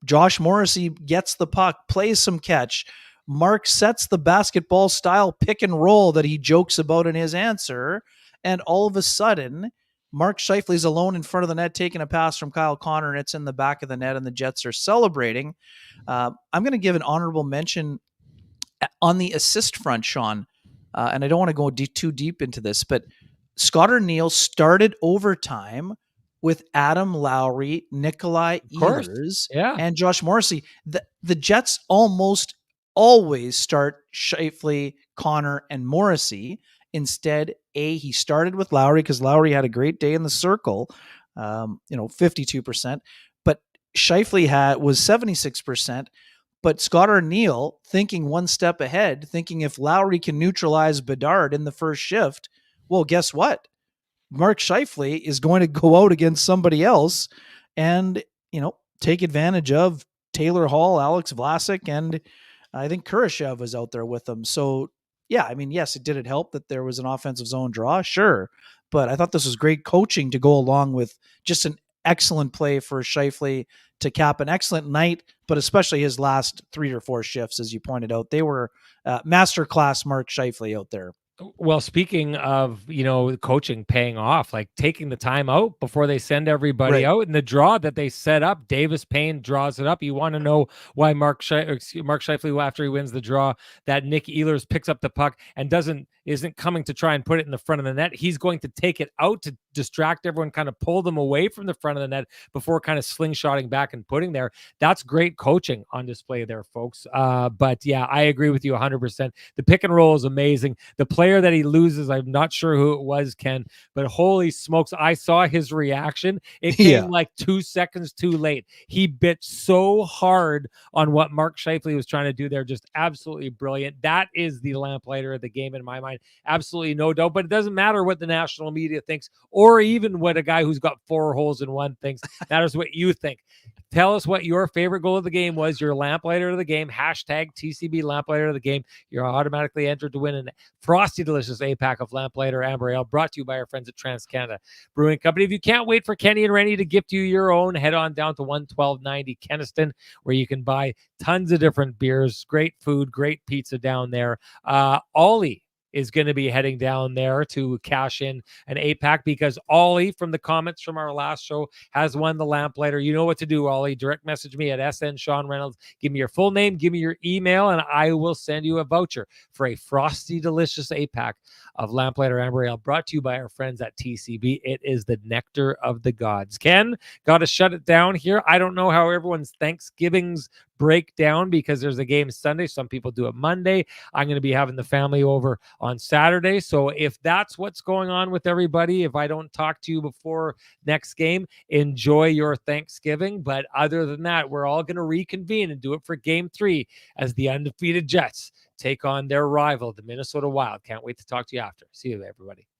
[SPEAKER 2] Josh Morrissey gets the puck, plays some catch. Mark sets the basketball style pick and roll that he jokes about in his answer. And all of a sudden, Mark Scheifele is alone in front of the net, taking a pass from Kyle Connor, and it's in the back of the net, and the Jets are celebrating. I'm going to give an honorable mention on the assist front, Sean, and I don't want to go too deep into this, but Scott O'Neill started overtime with Adam Lowry, Nikolai Ehlers, and Josh Morrissey. The Jets almost always start Scheifele, Connor, and Morrissey. Instead, he started with Lowry because Lowry had a great day in the circle, 52%, but Scheifele was 76%. But Scott O'Neill, thinking one step ahead, thinking if Lowry can neutralize Bedard in the first shift, well, guess what? Mark Scheifele is going to go out against somebody else and, take advantage of Taylor Hall, Alex Vlasic, and I think Kurashev was out there with them. So, yeah, I mean, yes, did it help that there was an offensive zone draw? Sure. But I thought this was great coaching to go along with just an excellent play for Scheifele to cap an excellent night, but especially his last 3 or 4 shifts, as you pointed out. They were masterclass Mark Scheifele out there.
[SPEAKER 1] Well, speaking of, coaching paying off, like taking the time out before they send everybody out, and the draw that they set up, Davis Payne draws it up. You want to know why Mark Scheifele, after he wins the draw, that Nick Ehlers picks up the puck and isn't coming to try and put it in the front of the net. He's going to take it out to distract everyone, kind of pull them away from the front of the net before kind of slingshotting back and putting there. That's great coaching on display there, folks. But yeah, I agree with you 100%. The pick and roll is amazing. The player that he loses, I'm not sure who it was, Ken, but holy smokes, I saw his reaction. It came like 2 seconds too late. He bit so hard on what Mark Scheifele was trying to do there. Just absolutely brilliant. That is the lamplighter of the game in my mind. Absolutely no doubt. But it doesn't matter what the national media thinks or or even what a guy who's got 4 holes in one thinks. Matters what you think. Tell us what your favorite goal of the game was, your lamplighter of the game, hashtag TCB lamplighter of the game. You're automatically entered to win a frosty, delicious 8-pack of lamplighter amber ale brought to you by our friends at Trans-Canada Brewing Company. If you can't wait for Kenny and Renny to gift you your own, head on down to 11290 Kenniston, where you can buy tons of different beers, great food, great pizza down there. Ollie is going to be heading down there to cash in an 8-pack because Ollie, from the comments from our last show, has won the lamplighter. You know what to do, Ollie. Direct message me at SN Sean Reynolds. Give me your full name, give me your email, and I will send you a voucher for a frosty, delicious 8-pack of lamplighter amber ale brought to you by our friends at TCB. It is the nectar of the gods. Ken, got to shut it down here. I don't know how everyone's Thanksgivings break down because there's a game Sunday. Some people do it Monday. I'm going to be having the family over on Saturday. So if that's what's going on with everybody, if I don't talk to you before next game, enjoy your Thanksgiving. But other than that, we're all going to reconvene and do it for game 3 as the undefeated Jets take on their rival, the Minnesota Wild. Can't wait to talk to you after. See you, everybody.